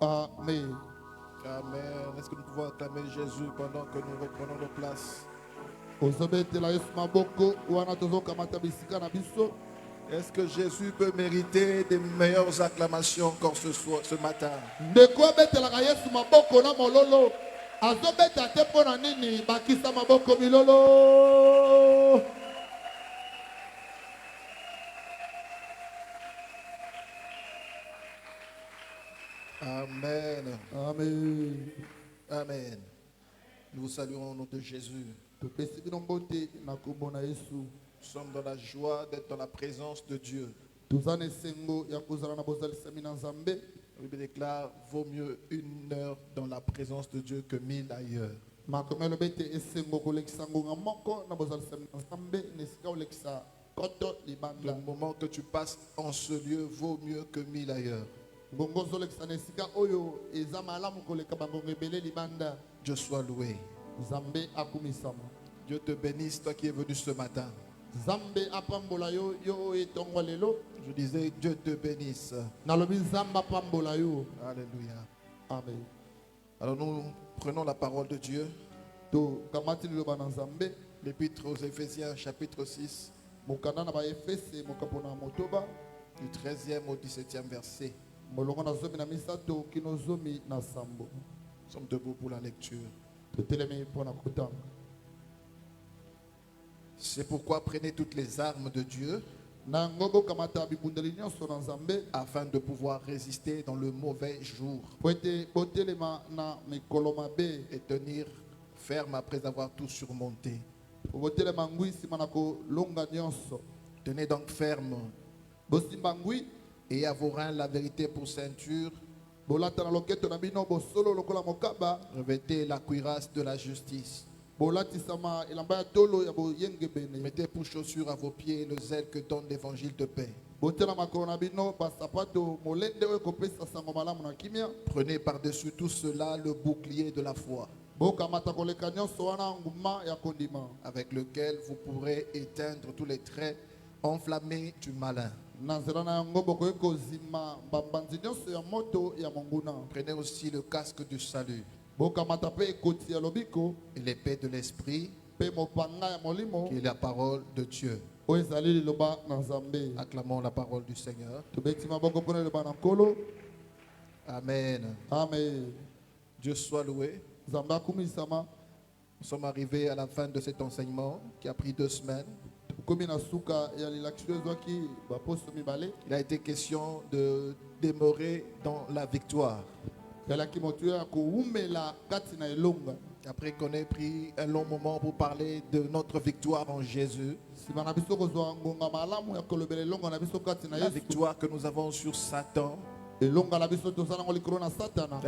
Amen. Amen. Est-ce que nous pouvons acclamer Jésus pendant que nous reprenons nos places? Est-ce que Jésus peut mériter des meilleures acclamations encore ce matin? Amen. Amen. Amen. Nous vous saluons au nom de Jésus. Nous sommes dans la joie d'être dans la présence de Dieu. La Bible déclare, vaut mieux 1 heure dans la présence de Dieu que 1000 ailleurs. Le moment que tu passes en ce lieu vaut mieux que 1000 ailleurs. Dieu soit loué. Dieu te bénisse, toi qui es venu ce matin. Je disais, Dieu te bénisse. Alléluia. Amen. Alors nous prenons la parole de Dieu. L'épître aux Éphésiens chapitre 6, du 13e au 17e verset. Nous sommes debout pour la lecture. C'est pourquoi prenez toutes les armes de Dieu afin de pouvoir résister dans le mauvais jour et tenir ferme après avoir tout surmonté. Tenez donc ferme et à vos reins la vérité pour ceinture. Revêtez la cuirasse de la justice. Mettez pour chaussure à vos pieds le zèle que donne l'évangile de paix. Prenez par-dessus tout cela le bouclier de la foi, avec lequel vous pourrez éteindre tous les traits enflammés du malin. Prenez aussi le casque du salut et l'épée de l'esprit, qui est la parole de Dieu. Acclamons la parole du Seigneur. Amen. Amen. Dieu soit loué. Nous sommes arrivés à la fin de cet enseignement qui a pris 2 semaines. Il a été question de demeurer dans la victoire. Après qu'on ait pris un long moment pour parler de notre victoire en Jésus, la victoire que nous avons sur Satan, il a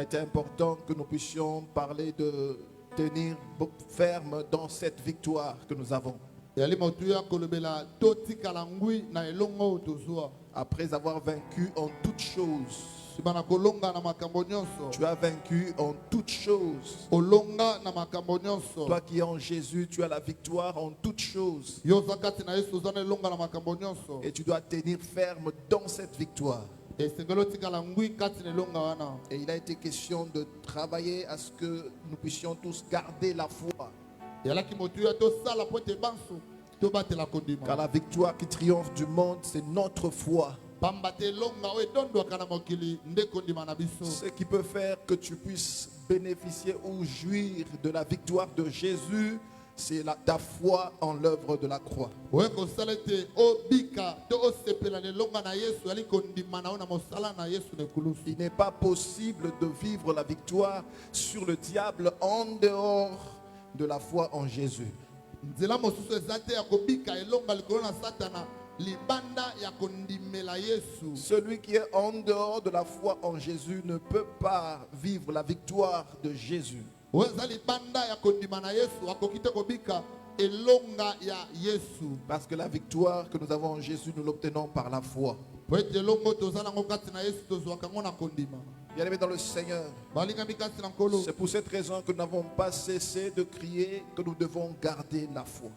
été important que nous puissions parler de tenir ferme dans cette victoire que nous avons. Après avoir vaincu en toutes choses, tu as vaincu en toutes choses. Toi qui es en Jésus, tu as la victoire en toutes choses. Et tu dois tenir ferme dans cette victoire. Et il a été question de travailler à ce que nous puissions tous garder la foi. Car la victoire qui triomphe du monde, c'est notre foi. Ce qui peut faire que tu puisses bénéficier ou jouir de la victoire de Jésus, c'est ta foi en l'œuvre de la croix. Il n'est pas possible de vivre la victoire sur le diable en dehors de la foi en Jésus. Celui qui est en dehors de la foi en Jésus ne peut pas vivre la victoire de Jésus. Parce que la victoire que nous avons en Jésus, nous l'obtenons par la foi. Bien-aimés dans le Seigneur, c'est pour cette raison que nous n'avons pas cessé de crier que nous devons garder la foi.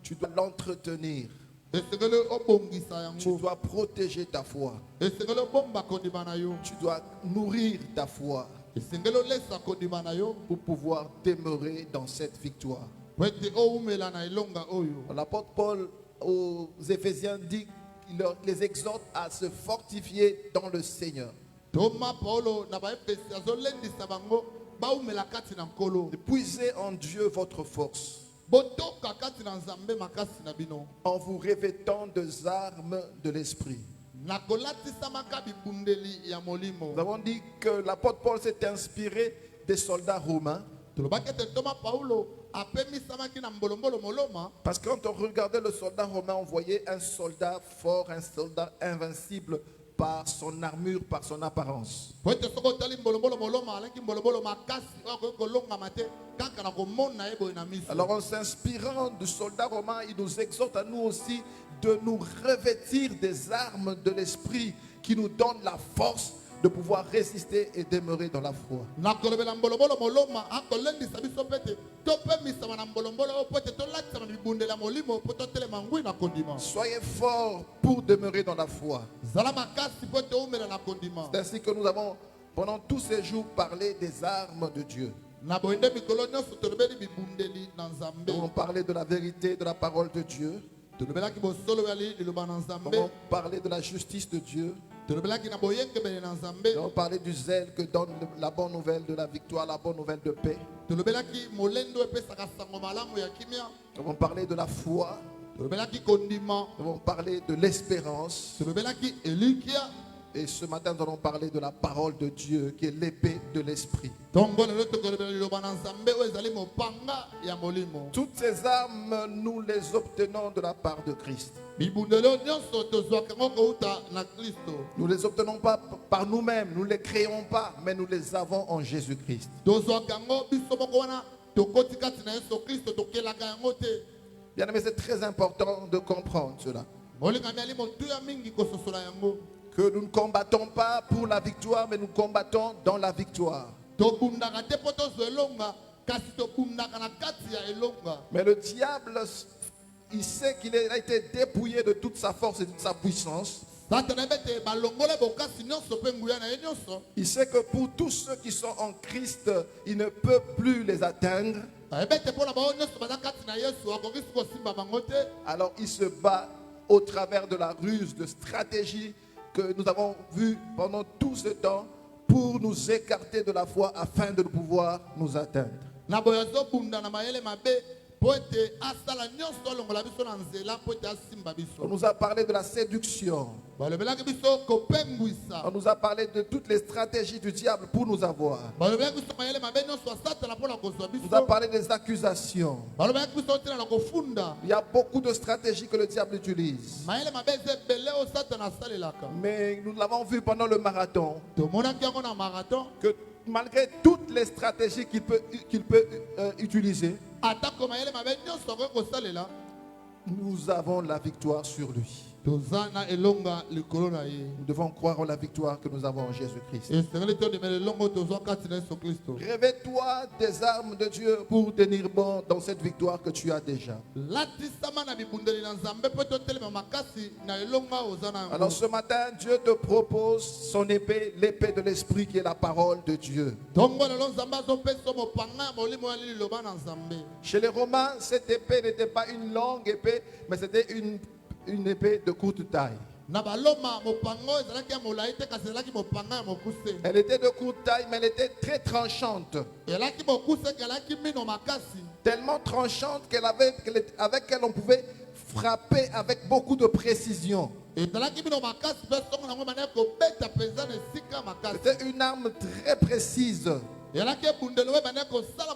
Tu dois l'entretenir. esengeli obongisa yango, Tu dois protéger ta foi. esengeli obomba kondima na yo, Tu dois nourrir ta foi esengeli olesa kondima na yo pour pouvoir demeurer dans cette victoire. po ete oumela na elonga oyo. L'apôtre Paul aux Éphésiens dit qu'il les exhorte à se fortifier dans le Seigneur. Toma Paulo na baefesi azolendisa bango baumela kati na nkolo, Puisez en Dieu votre force botoka kati na nzambe makasi na bino, en vous revêtant des armes de l'esprit. na kolatisamaka bibundeli ya molimo. Nous avons dit que l'apôtre Paul s'est inspiré des soldats romains. Tolobaki ete Toma Paulo apemisamaki na mbolombolo moloma, Parce que quand on regardait le soldat romain, on voyait un soldat fort, un soldat invincible par son armure, par son apparence. po ete soki otali mbolombolo moloma alaki mbolombolo makasi oyo akoki kolongama te kaka na komona ye boye na miso. Alors en s'inspirant du soldat romain, il nous exhorte à nous aussi de nous revêtir des armes de l'esprit qui nous donnent la force de pouvoir résister et demeurer dans la foi. na kolobela mbolombolo moloma akolendisa biso mpe ete topemisama na mbolombolo oyo po ete tolatisama na bibundeli ya molimo po totelema ngwi na kondima. Soyez forts pour demeurer dans la foi. Zala makasi po ete oumela na kondima. C'est ainsi que nous avons, pendant tous ces jours, parlé des armes de Dieu. na boyende mikolo nyonso tolobeli bibundeli na Nous nzambe, avons parlé de la vérité, de la parole de Dieu. tolobelaki bosolo ya liloba na Nous nzambe, avons parlé de la justice de Dieu. tolobelaki na boyengebele na nzambe, Nous avons parlé du zèle que donne la bonne nouvelle de la victoire, la bonne nouvelle de paix. tolobelaki molendo epesaka sango malamu ya kimia, Nous avons parlé de la foi. tolobelaki kondima, Nous avons parlé de l'espérance. tolobelaki elikia. Et ce matin, nous allons parler de la parole de Dieu, qui est l'épée de l'esprit. Tongo lelo tokolobela liloba na nzambe oyo ezali mopanga ya molimo. Toutes ces armes, nous les obtenons de la part de Christ. Bibundeli oyo nyonso tozwaka yango kouta na Kristo. Nous ne les obtenons pas par nous-mêmes, nous ne les créons pas, mais nous les avons en Jésus-Christ. Tozwaka yango biso moko wana tokoti kati na Yesu Kristo tokelaka yango te. Bien aimé, c'est très important de comprendre cela. Molingami ali motuya mingi kososola yango. Que nous ne combattons pas pour la victoire, mais nous combattons dans la victoire. Tobundaka te po tozwa elonga kasi tobundaka na kati ya elonga. Mais le diable, il sait qu'il a été dépouillé de toute sa force et de toute sa puissance. Satana bete balongole bokasi nyonso pe nguya na ye nyonso. Il sait que pour tous ceux qui sont en Christ, il ne peut plus les atteindre. Ebete po na bao nyonso baza kati na Yesu akoki kosimba bango te. Alors il se bat au travers de la ruse, de stratégie que nous avons vu pendant tout ce temps pour nous écarter de la foi afin de pouvoir nous atteindre. Na boyo zobunda na mayele mabe po ete asala nyonso alongola biso na nzela po ete asimba On biso. nous a parlé de la séduction. Balobelaki biso kopengwisa. On nous a parlé de toutes les stratégies du diable pour nous avoir. Balobelaki biso mayele mabe nyonso ya Satana po na kozwa On biso. nous a parlé des accusations. Balobelaki biso otina na kofunda. Il y a beaucoup de stratégies que le diable utilise. Mayele mabe eza ebele oyo Satana asalelaka. Mais nous l'avons vu pendant le marathon, Tomonaki yango na marathon. que malgré toutes les stratégies qu'il peut utiliser, Atako mayele mabe nyonso akoki kosalela. nous avons la victoire sur lui. Toza na elonga likolo na ye. Nous devons croire en la victoire que nous avons en Jésus-Christ. Esengeli tondimela elongo tozwa kati na Yesu Kristo. Revêt-toi des armes de Dieu pour tenir bon dans cette victoire que tu as déjà. Latisama na bibundeli na nzambe po totelema makasi na elonga oza na Alors yango. ce matin, Dieu te propose son épée, l'épée de l'esprit qui est la parole de Dieu. Tongo lelo nzambe azopesa mopanga ya molimo ya liloba na nzambe. Chez les Romains, cette épée n'était pas une longue épée, mais c'était une épée de courte taille. Na baloma mopanga oyo ezalaki ya molai te kasi ezalaki mopanga ya mokuse. Elle était de courte taille, mais elle était très tranchante. Elaki mokuse ezalaki mino makasi. Tellement tranchante avec elle on pouvait frapper avec beaucoup de précision. Ezalaki mino makasi mpe songo nango bana kobeta mpenza na esika makasi. C'était une arme très précise. Elaki ebundeli oyo bana kosala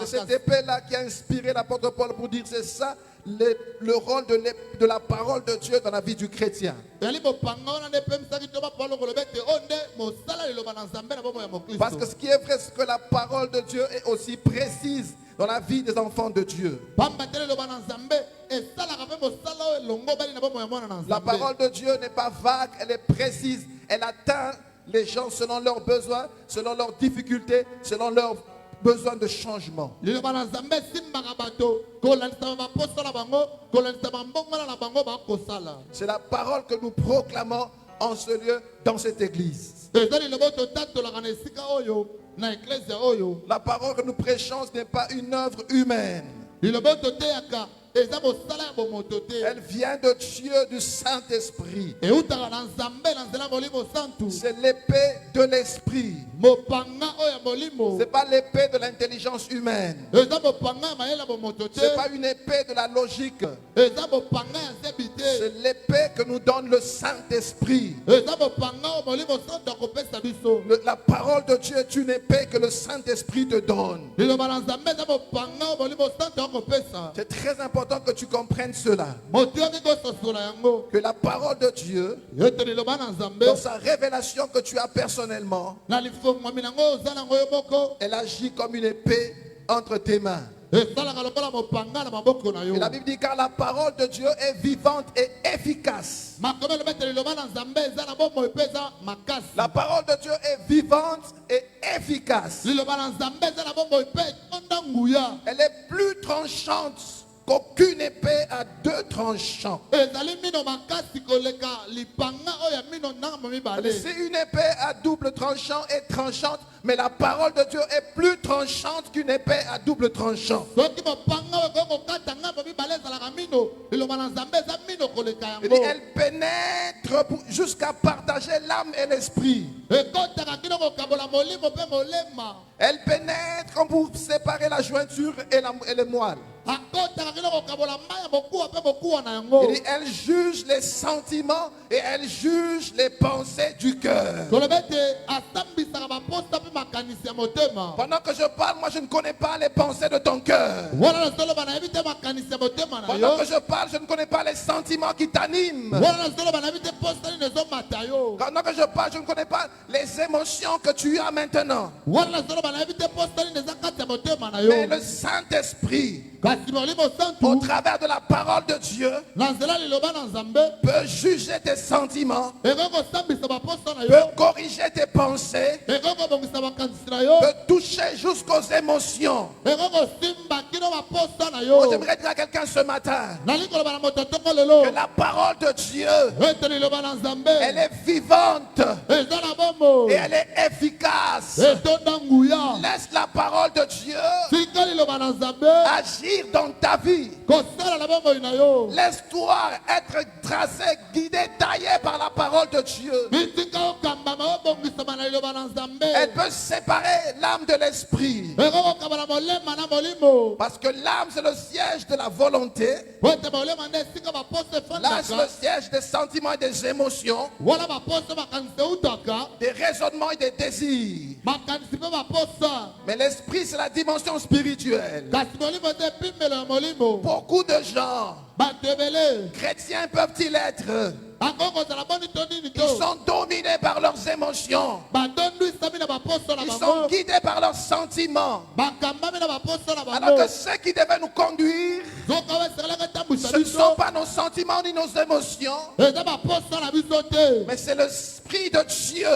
C'est cette makasi. épée-là qui a inspiré l'apôtre Paul pour dire c'est ça le rôle de la parole de Dieu dans la vie du chrétien. Ezali mopanga wana nde epemisaki to bapaulo koloba ete oyo nde mosala liloba na nzambe na bomoi ya Parce que mokristo. ce qui est vrai, c'est que la parole de Dieu est aussi précise dans la vie des enfants de Dieu. Pamba te liloba na nzambe esalaka mpe mosala oyo elongo bali na bomoi ya mwana na La nzambe. parole de Dieu n'est pas vague, elle est précise. Elle atteint les gens selon leurs besoins, selon leurs difficultés, selon leurs besoin de changement. C'est la parole que nous proclamons en ce lieu, dans cette église. La parole que nous prêchons, ce n'est pas une œuvre humaine. Elle vient de Dieu, du Saint-Esprit. C'est l'épée de l'esprit. Ce n'est pas l'épée de l'intelligence humaine. Ce n'est pas une épée de la logique. C'est l'épée que nous donne le Saint-Esprit. La parole de Dieu est une épée que le Saint-Esprit te donne. C'est très important que tu comprennes cela. Que la parole de Dieu, dans sa révélation que tu as personnellement, elle agit comme une épée entre tes mains. Et la Bible dit car la parole de Dieu est vivante et efficace. La parole de Dieu est vivante et efficace. Elle est plus tranchante qu'aucune épée à deux tranchants. C'est une épée à double tranchant et tranchante, mais la parole de Dieu est plus tranchante qu'une épée à double tranchant. Elle pénètre jusqu'à partager l'âme et l'esprit. Elle pénètre comme pour séparer la jointure et les moelles. Elle juge les sentiments et elle juge les pensées du cœur. Pendant que je parle, moi je ne connais pas les pensées de ton cœur. Pendant que je parle, je ne connais pas les sentiments qui t'animent. Pendant que je parle, je ne connais pas les émotions que tu as maintenant. Mais le Saint-Esprit, au travers de la parole de Dieu, peut juger tes sentiments, peut corriger tes pensées, peut toucher jusqu'aux émotions. J'aimerais dire à quelqu'un ce matin que la parole de Dieu, elle est vivante et elle est efficace. Laisse la parole de Dieu agir dans ta vie. Laisse-toi être tracé, guidé, taillé par la parole de Dieu. Elle peut séparer l'âme de l'esprit. Parce que l'âme, c'est le siège de la volonté. Là, c'est le siège des sentiments et des émotions, des raisonnements et des désirs. Mais l'esprit, c'est la dimension spirituelle. Beaucoup de gens, chrétiens peuvent-ils être, ils sont dominés par leurs émotions. Ils sont guidés par leurs sentiments. Alors que ce qui devait nous conduire, ce ne sont pas nos sentiments ni nos émotions, mais c'est l'Esprit de Dieu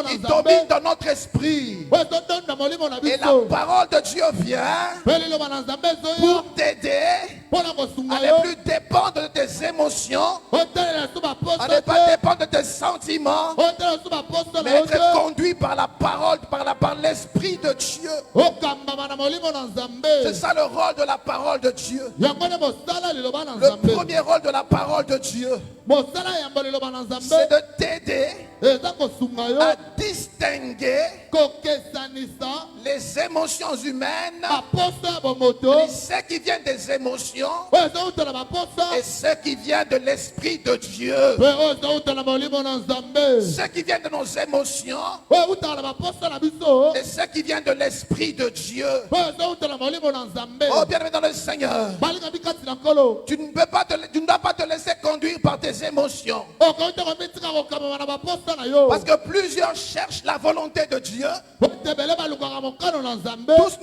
qui domine dans notre esprit. Et la parole de Dieu vient pour t'aider à ne plus dépendre de tes émotions, à ne pas dépendre de tes sentiments, mais être conduit par la parole, par l'Esprit de Dieu. C'est ça le rôle de la parole de Dieu. Le premier rôle de la parole de Dieu, c'est de t'aider à distinguer les émotions humaines, ce qui vient des émotions et ce qui vient de l'Esprit de Dieu. Ce qui vient de nos émotions et ce qui vient de l'Esprit de Dieu. Oh bien-aimé dans le Seigneur, tu ne dois pas te laisser conduire par tes émotions. Parce que plusieurs cherchent la volonté de Dieu. Tous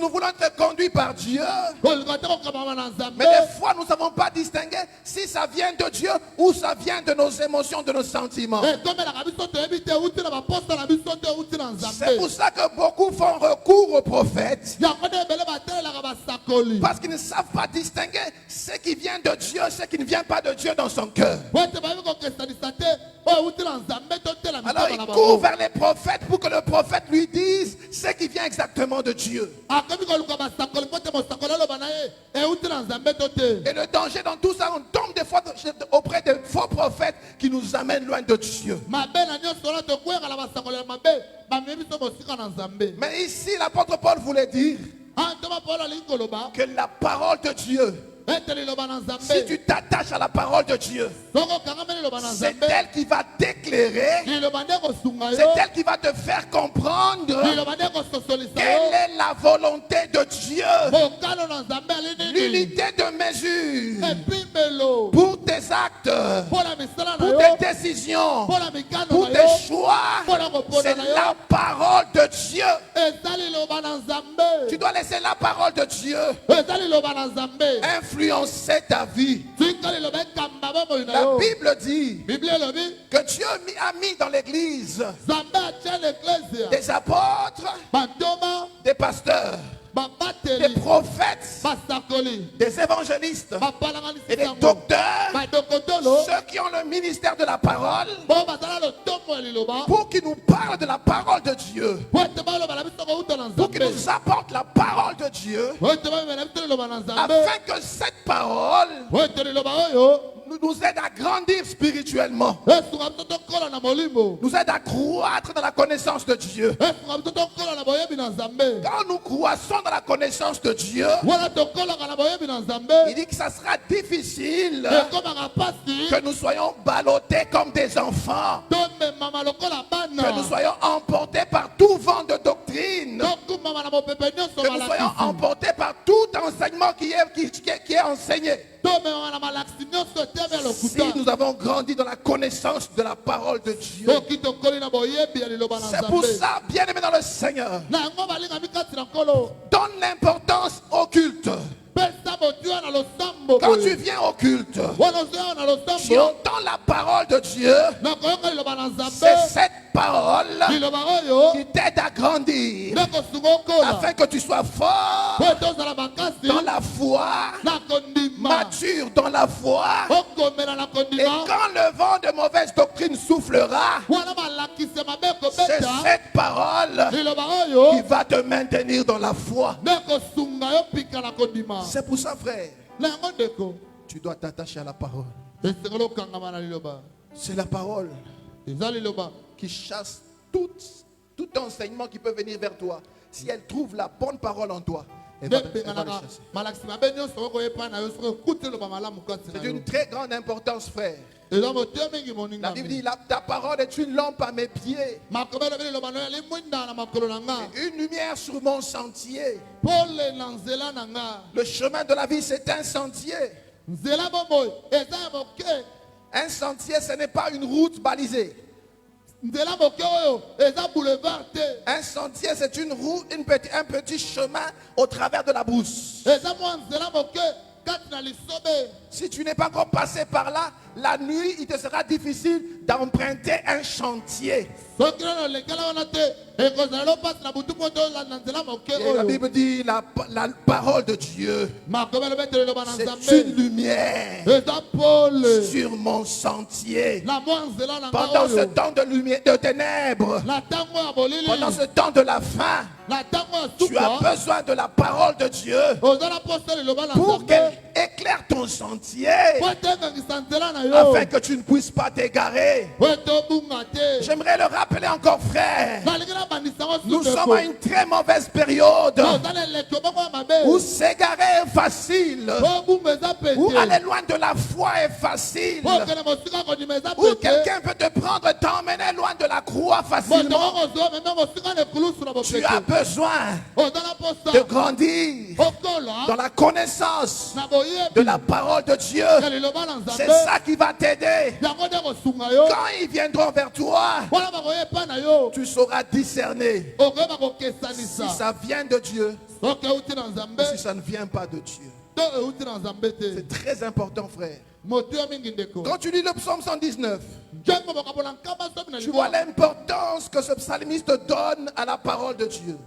nous voulons être conduits par Dieu. Mais des fois, nous ne savons pas distinguer si ça vient de Dieu ou ça vient de nos émotions, de nos sentiments. C'est pour ça que beaucoup font recours aux prophètes. Parce qu'ils ne savent pas distinguer ce qui vient de Dieu, ce qui ne vient pas de Dieu dans son cœur. Alors il court vers les prophètes pour que le prophète lui dise ce qui vient exactement de Dieu. Et le danger dans tout ça, on tombe des fois auprès de faux prophètes qui nous amènent loin de Dieu. Mais ici, l'apôtre Paul voulait dire que la parole de Dieu, si tu t'attaches à la parole de Dieu, c'est elle qui va t'éclairer, c'est elle qui va te faire comprendre quelle est la volonté de Dieu, l'unité de mesure pour tes actes, pour tes décisions, pour tes choix. C'est la parole de Dieu. Tu dois laisser la parole de Dieu influencer ta vie. La Bible dit que Dieu a mis dans l'église des apôtres, des pasteurs, des prophètes, des évangélistes et des docteurs, ceux qui ont le ministère de la parole, pour qu'ils nous parlent de la parole de Dieu, pour qu'ils nous apportent la parole de Dieu, afin que cette parole nous aide à grandir spirituellement, nous aide à croître dans la connaissance de Dieu. Quand nous croissons dans la connaissance de Dieu, il dit que ça sera difficile que nous soyons ballottés comme des enfants, que nous soyons emportés par tout vent de doctrine, que nous soyons emportés par tout enseignement qui est enseigné. Si nous avons grandi dans la connaissance de la parole de Dieu, c'est pour ça, bien-aimé dans le Seigneur, donne l'importance au culte. Quand tu viens au culte, tu entends la parole de Dieu. C'est cette parole qui t'aide à grandir, afin que tu sois fort dans la foi, mature dans la foi. Et quand le vent de mauvaise doctrine soufflera, c'est cette parole qui va te maintenir dans la foi. C'est pour ça, frère, tu dois t'attacher à la parole. C'est la parole qui chasse tout enseignement qui peut venir vers toi. Si elle trouve la bonne parole en toi, elle va le chasser. C'est d'une très grande importance, frère. La Bible dit, ta parole est une lampe à mes pieds, une lumière sur mon sentier. Le chemin de la vie, c'est un sentier. Un sentier, ce n'est pas une route balisée. Un sentier, c'est une route, un petit chemin au travers de la brousse. Si tu n'es pas encore passé par là, la nuit, il te sera difficile d'emprunter un chantier. Et la Bible dit la parole de Dieu, c'est une lumière sur mon sentier. Pendant ce temps de lumière, de ténèbres, pendant ce temps de la fin, tu as besoin de la parole de Dieu pour qu'elle éclaire ton sentier, afin que tu ne puisses pas t'égarer. J'aimerais le rappeler encore, frère. Nous sommes à une très mauvaise période où s'égarer est facile, où aller loin de la foi est facile, où quelqu'un peut te prendre et t'emmener loin de la croix facilement, tu as besoin de grandir dans la connaissance de la parole de Dieu. C'est ça qui va t'aider. Quand ils viendront vers toi, tu sauras discerner si ça vient de Dieu ou si ça ne vient pas de Dieu. C'est très important, frère. Quand tu lis le psaume 119, tu vois l'importance que ce psalmiste donne à la parole de Dieu.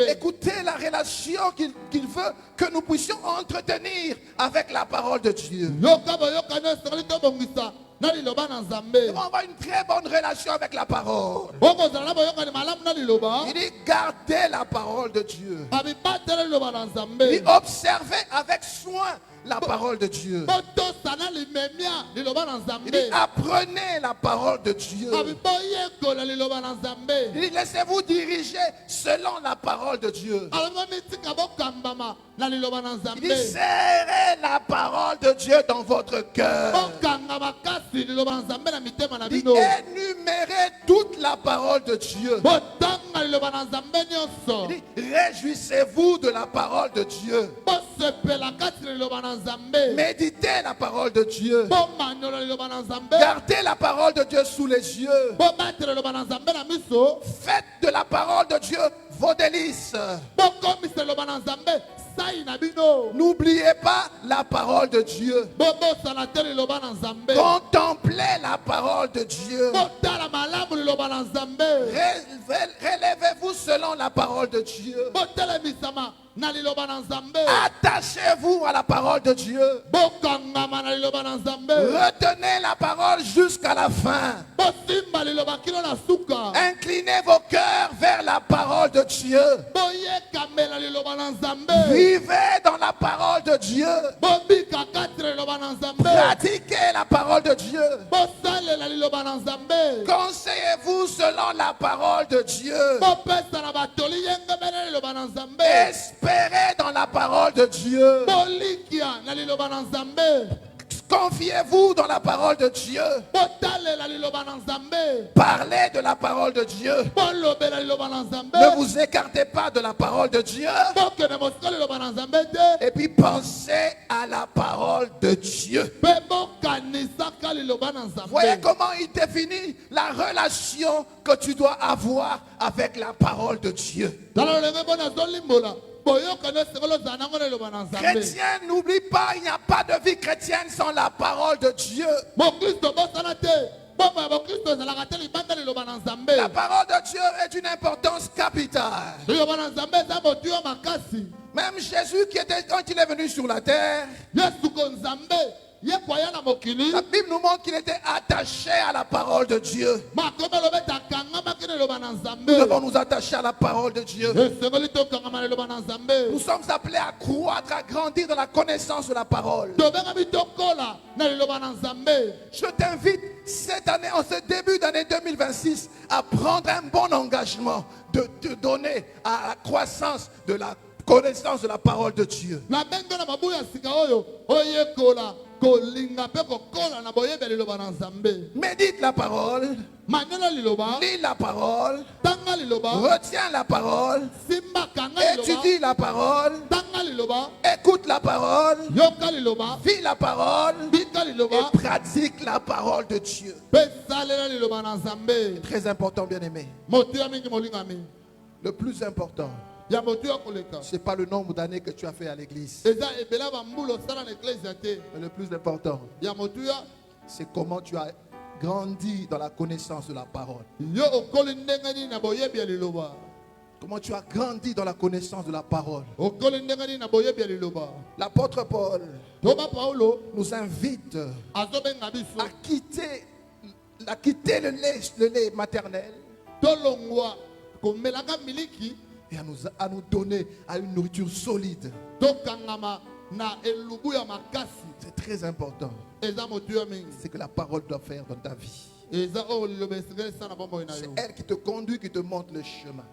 Écoutez la relation qu'il veut que nous puissions entretenir avec la parole de Dieu. On va avoir une très bonne relation avec la parole. Il dit gardez la parole de Dieu. Il dit observez avec soin la parole de Dieu. Il dit apprenez la parole de Dieu. Il dit laissez-vous diriger selon la parole de Dieu. Il dit serrez la parole de Dieu dans votre cœur. Il dit énumérez toute la parole de Dieu. Il dit réjouissez-vous de la parole de Dieu. Méditez la parole de Dieu. Gardez la parole de Dieu sous les yeux. Faites de la parole de Dieu vos délices. N'oubliez pas la parole de Dieu. Contemplez la parole de Dieu. Relevez-vous selon la parole de Dieu. Attachez-vous à la parole de Dieu. Retenez la parole jusqu'à la fin. Inclinez vos cœurs vers la parole de Dieu. Vivez dans la parole de Dieu. Pratiquez la parole de Dieu. Conseillez-vous selon la parole de Dieu. Espérez dans la parole de Dieu. Confiez-vous dans la parole de Dieu. Parlez de la parole de Dieu. Ne vous écartez pas de la parole de Dieu. Et puis pensez à la parole de Dieu. Voyez comment il définit la relation que tu dois avoir avec la parole de Dieu. Chrétien, n'oublie pas, il n'y a pas de vie chrétienne sans la parole de Dieu. La parole de Dieu est d'une importance capitale. Même Jésus quand il est venu sur la terre, la Bible nous montre qu'il était attaché à la parole de Dieu. Nous devons nous attacher à la parole de Dieu. Nous sommes appelés à croître, à grandir dans la connaissance de la parole. Je t'invite cette année, en ce début d'année 2026, à prendre un bon engagement de te donner à la croissance de la connaissance de la parole de Dieu. Médite la parole. Lis la parole. Retiens la parole. Étudie la parole. Écoute la parole. Vis la parole. Et pratique la parole de Dieu. Très important, bien aimé. Le plus important, ce n'est pas le nombre d'années que tu as fait à l'église. Mais le plus important, c'est comment tu as grandi dans la connaissance de la parole. Comment tu as grandi dans la connaissance de la parole. L'apôtre Paul nous invite à quitter le lait maternel et à nous donner à une nourriture solide. C'est très important. C'est que la parole doit faire dans ta vie. C'est elle qui te conduit, qui te montre le chemin.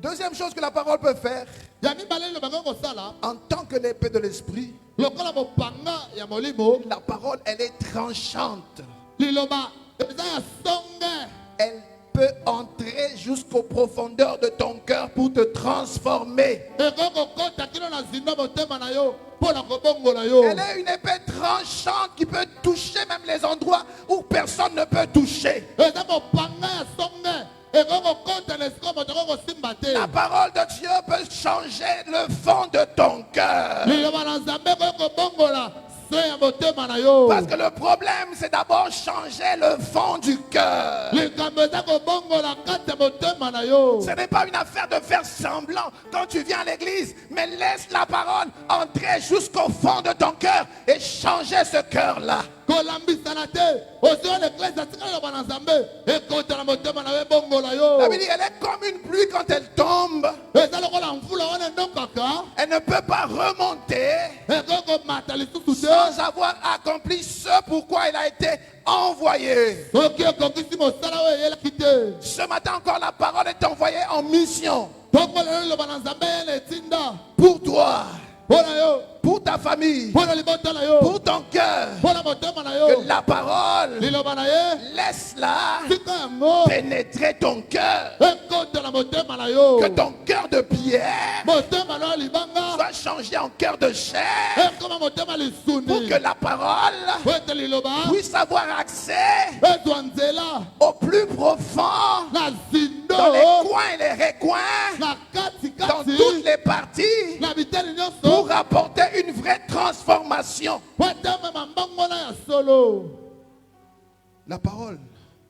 Deuxième chose que la parole peut faire, ya mibale le bango kosala en tant que l'épée de l'esprit, lokola mopanga ya molimo la parole, elle est tranchante. liloba eza ya songe Elle peut entrer jusqu'aux profondeurs de ton cœur pour te transformer. ekokokota kino na zinda motema na yo mpo na kobongola yo. Elle est une épée tranchante qui peut toucher même les endroits où personne ne peut toucher. eza mopanga ya songe ekokokota na esika moto ekokosimba te. La parole de Dieu peut changer le fond de ton cœur. liloba na nzambe ekokobongola se ya motema na yo. Parce que le problème, c'est d'abord changer le fond du cœur. likambo eza kobongola kati ya motema na yo. Ce n'est pas une affaire de faire semblant quand tu viens à l'église, mais laisse la parole entrer jusqu'au fond de ton cœur et changer ce cœur-là. kolambisana te ozwi oyo eklesi atika liloba na nzambe ekota na motema na yo ebongola yo. La Bible dit, elle est comme une pluie quand elle tombe. eza lokola mvula wana endokaka Elle ne peut pas remonter ekokomata lisusu te sans avoir accompli ce pourquoi elle a été envoyée. soki ekokisi mosala oyo eyelaki te. Ce matin encore, la parole est envoyée en mission tongo lelo liloba na nzambe eyela etinda pour toi, mpo na yo, pour ta famille, mpo na libota na yo, pour ton cœur. mpo na motema na Que yo. la parole, liloba na ye laisse-la tika yango pénétrer ton cœur. ekota na motema na yo. Que ton cœur de pierre motema na yo libanga soit changé en cœur de chair ekoma motema pour lisuni que la parole po ete liloba puisse avoir accès ezwa nzela au plus profond, na dans les zindo coins et les recoins, na dans katikati toutes les parties, na biteli pour nyonso apporter une vraie transformation. po ete amema mbongo na ya solo. La parole,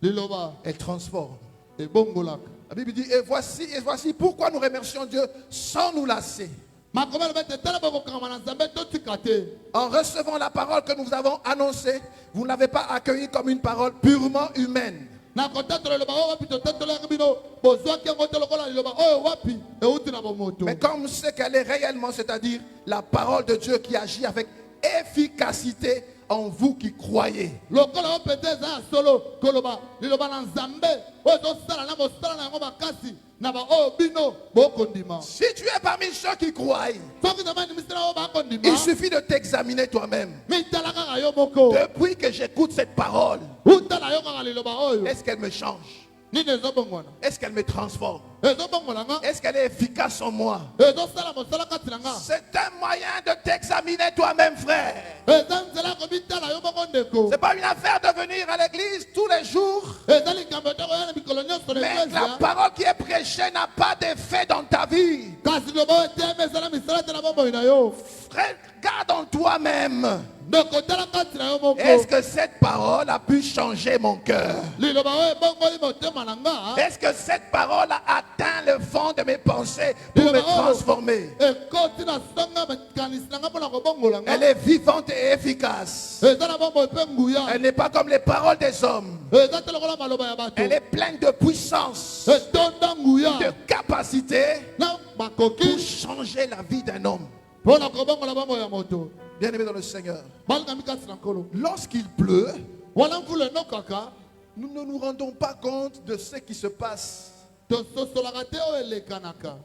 liloba elle transforme. ebongolaka. La Bible dit, et voici pourquoi nous remercions Dieu sans nous lasser. makomi aloba ete tala bokokangama na nzambe totika te. En recevant la parole que nous avons annoncée, vous ne l'avez pas accueillie comme une parole purement humaine. na kotatola liloba oyo wapi totatolaki bino bozwaki yango te lokola liloba oyo wapi euti na bomoto. Mais comme ce qu'elle est réellement, c'est-à-dire la parole de Dieu qui agit avec efficacité en vous qui croyez. lokola oyo pete eza ya solo koloba liloba na nzambe oyo tosala na mosala na yango makasi na baoyo bino bokondima. Si tu es parmi ceux qui croient, soki nzambe animisina oyo bakondima il suffit de t'examiner toi-même. mitala kaka yo moko Depuis que j'écoute cette parole, utala yo kaka liloba oyo est-ce qu'elle me change? nini ezobongwana Est-ce qu'elle me transforme? ezobongola nga Est-ce qu'elle est efficace en moi? ezosala mosala kati na nga C'est un moyen de t'examiner toi-même, frère. eza nzela ya komitala yo moko ndeko. C'est pas une affaire de venir à l'église tous les jours, eza likambo ete koya na mikolo nyonso na mais la eklezia parole qui est prêchée n'a pas d'effet dans ta vie. kasi liloba oyo eteme ezala misala te na bomoi na yo. Frère, regarde en toi-même. ndeko tala kati na yo moko Est-ce que cette parole a pu changer mon cœur? liloba oyo ebongoli motema na nga Est-ce que cette parole a atteint le fond de mes pensées pour me transformer? ekoti na songa makanisi na nga mpo na kobongola Elle nga est vivante et efficace. eza na bomoi mpe nguya Elle n'est pas comme les paroles des hommes. eza te lokola maloba ya bato Elle est pleine de puissance, etonda nguya de capacité na pour makoki changer la vie d'un homme. mpo na kobongola bomoi ya moto. Bien-aimé dans le Seigneur, balingami kasi na nkolo lorsqu'il pleut, wana mvula enokaka nous ne nous rendons pas compte de ce qui se passe. tososolaka te oyo elekanaka.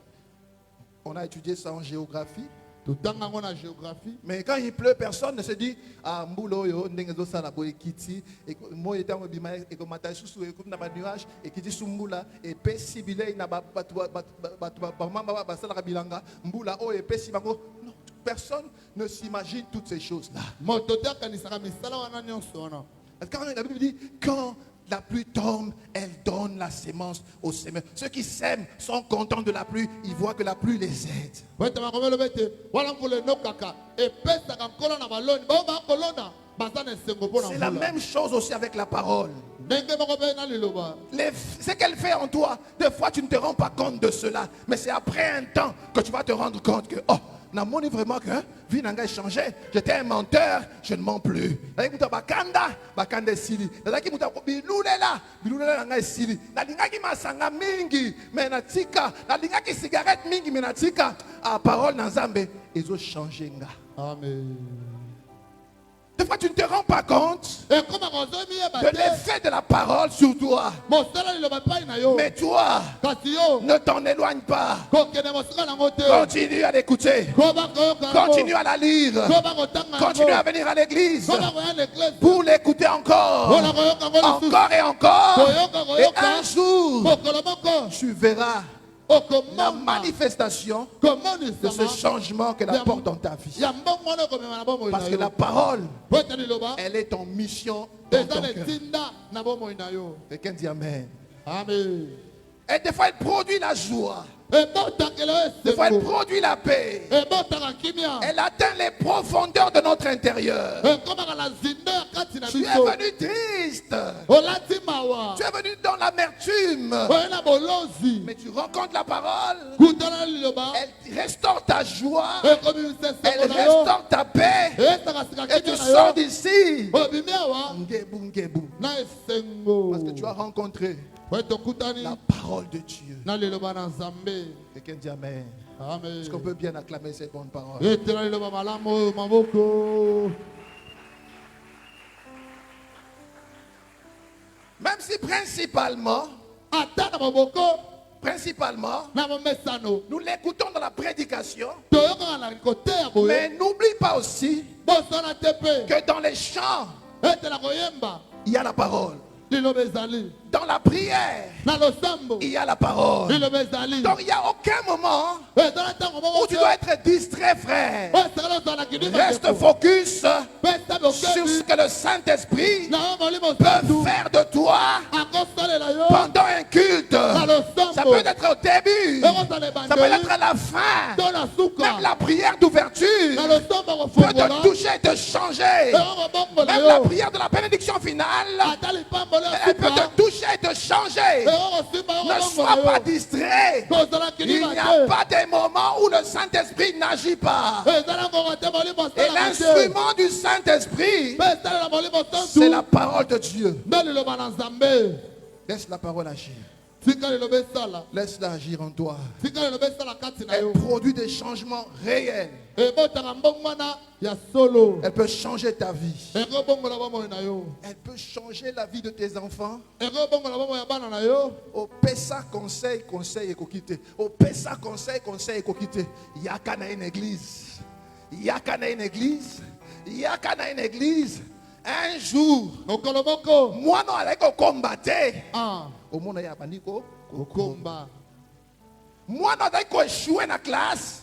On a étudié ça en géographie. totanga yango na géographie Mais quand il pleut, personne ne se dit ah mbulo yo ndenge zo sala boye kiti et moi etango bima et ko mata susu et na ba nuage et kiti sumbula et pe sibile na ba batu ba mamba ba sala bilanga mbula o et pe sibango. Non, personne ne s'imagine toutes ces choses là. moto te akanisaka misala wana nyonso wana. Quand la Bible dit quand la pluie tombe, elle donne la sémence aux semeurs. Ceux qui sèment sont contents de la pluie, ils voient que la pluie les aide. po ete makomi elobi ete wana mvula enokaka epesaka nkolo na baloni bao bakolona baza na esengo mpo na C'est la mvula. même chose aussi avec la parole. ndenge moko mpe na liloba Ce qu'elle fait en toi, des fois tu ne te rends pas compte de cela, mais c'est après un temps que tu vas te rendre compte que oh, n'a moni vraiment que vie n'a changé. J'étais un menteur, je ne mens plus. Bakanda sili. Nazaki muta bilulela nga sili. Na lingaki masanga mingi, mais na tika, na lingaki cigarette mingi, mais na tika. A parole na Nzambe, ezo changer nga. amen. Des fois tu ne te rends pas compte de l'effet de la parole sur toi. Mais toi, ne t'en éloigne pas. Continue à l'écouter. Continue à la lire. Continue à venir à l'église pour l'écouter encore. Encore et encore. Et un jour, tu verras la manifestation de ce changement qu'elle apporte dans ta vie. Parce que la parole, elle est en mission dans ton cœur. Quelqu'un dit Amen. Amen. Et des fois, elle produit la joie. Des fois, elle produit la paix. Elle atteint les profondeurs de notre intérieur. Tu es venu triste. Tu es venu dans l'amertume. Mais tu rencontres la parole. Elle restaure ta joie. Elle restaure ta paix. Et tu sors d'ici. Parce que tu as rencontré la parole de Dieu. Quelqu'un dit Amen. Est-ce qu'on peut bien acclamer cette bonne parole? Même si principalement, nous l'écoutons dans la prédication, mais n'oublie pas aussi que dans les chants, il y a la parole. Dans la prière, il y a la parole. Donc il n'y a aucun moment où tu dois être distrait, frère. Reste focus sur ce que le Saint-Esprit peut faire de toi pendant un culte. Ça peut être au début, ça peut être à la fin. Même la prière d'ouverture peut te toucher et te changer. Même la prière de la bénédiction finale, elle peut te toucher et te changer. Ne sois pas distrait. Il n'y a pas de moment où le Saint-Esprit n'agit pas. Et l'instrument du Saint-Esprit, c'est la parole de Dieu. Laisse la parole agir. Laisse-la agir en toi. Elle produit des changements réels. Elle peut changer ta vie. Elle peut changer la vie de tes enfants. Au Pessa conseil et kokite. Au Pessa conseil et kokite. Yakana une église. Yakana une église. Yakana une église. Un jour, moi non allais combattre. Au monde il y a baniko combat. Moi non allais échouer dans la classe.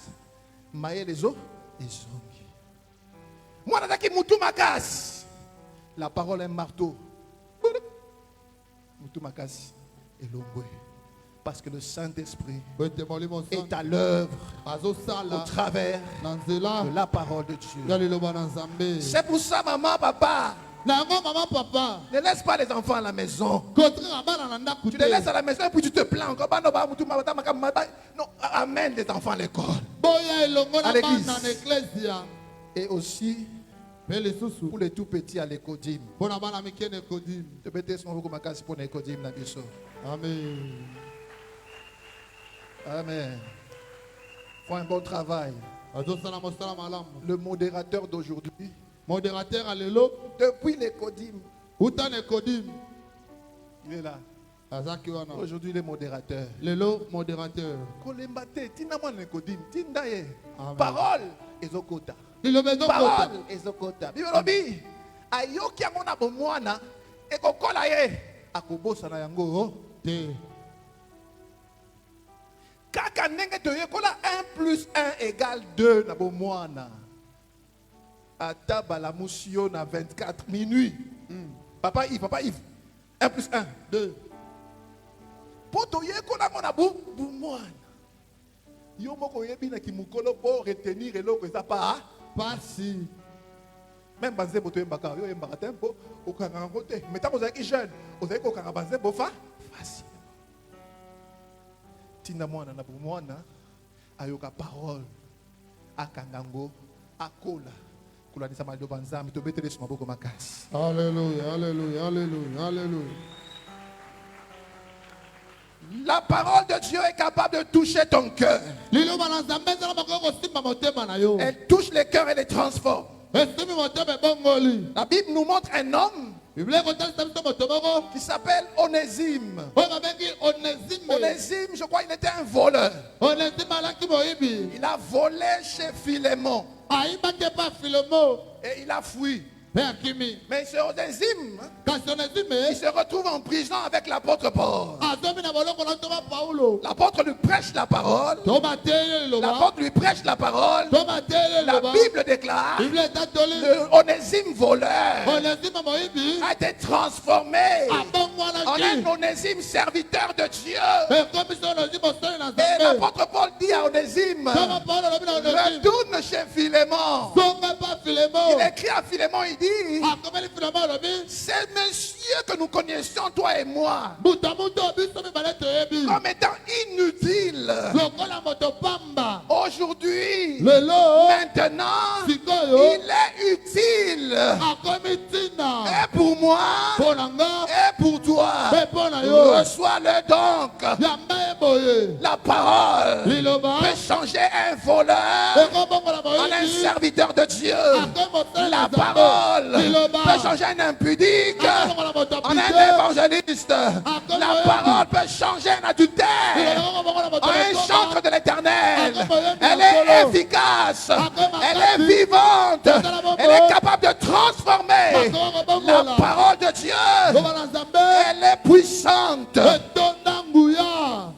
Maye les autres. Moi, je suis makas. La parole est un marteau. Moutou makas et l'ombre. Parce que le Saint-Esprit est à l'œuvre au travers de la parole de Dieu. C'est pour ça, maman, papa, ne laisse pas les enfants à la maison. Tu les laisses à la maison et puis tu te plains encore. Non, amène les enfants à l'école, à l'église. Et aussi pour les tout petits à l'écodim. Amen. Amen. Fais un bon travail. Le modérateur d'aujourd'hui, depuis l'écodim, il est là. Aujourd'hui, les modérateurs. Parole ezokota. Parole ezokota. Bibelobi ayoki amona bomwana ekokola ye akobosa na yango te. Kaka ndenge toyekola 1 + 1 = 2 na bomwana. Ata balamusio na 24 minuit. Papa Yves. 1 + 1 2. Poto yekola mona bomwana. Yo moko yebina ki mukolo pour retenir eloko eza pas si même banze boto yembaka yo yembaka tempo okanga ngote mais tant ozaki jeune ozaki kokanga banze bofa facile tinda mwana na bomwana ayoka parole akangango akola kulanisa maldo banzambi to betele suma boko makasi. Alléluia, alléluia, alléluia, alléluia. La parole de Dieu est capable de toucher ton cœur. Elle touche les cœurs et les transforme. esimi motema ebongoli. La Bible nous montre un homme Biblia ekotalisa biso moto moko qui s'appelle Onésime. oyo babengi Onésime. Onésime, je crois, il était un voleur. Onésime alaki moyibi, Il a volé chez Philémon ayibaki epa Filomo et il a fui. mpe akimi. Mais ce Onésime, Kasi il Onésime se retrouve en prison avec l'apôtre Paul. azomi na boloko na toma Paulo, L'apôtre lui prêche la parole. tomateye liloba, L'apôtre lui prêche la parole. tomateye La liloba. Bible déclare Biblia etatoli le Onésime voleur Onésime moyibi a été transformé en abongwanaki un Onésime serviteur de Dieu. ekomi so Onésime osali na Et Nzambe. l'apôtre Paul dit à Onésime, Toma Paulo alobi na Onésime, retourne chez Philémon. songa pa Filemon. Il écrit à Philémon, il dit, Akomeli Filemon alobi, c'est monsieur que nous connaissions, toi et moi, buta mutu biso mibale toyebi comme étant inutile. lokola moto pamba. Aujourd'hui, Lelo maintenant, sikoyo il est utile. akomi tina Et pour moi, mpo na nga et pour toi. mpe mpo na yo. Reçois-le donc. Yamba ye boye La parole liloba peut changer un voleur ekobongola en un moyibi serviteur de Dieu. akomi mosali na La Nzambe. parole Liloba peut changer un impudique akobongola moto en un apide. évangéliste. La parole peut changer un adultère Ekobongola moto en un ekoma. chantre de l'éternel. Elle est efficace. Elle est vivante. Elle est capable de transformer. La parole de Dieu, Loba na Nzambe elle est puissante. etonda nguya.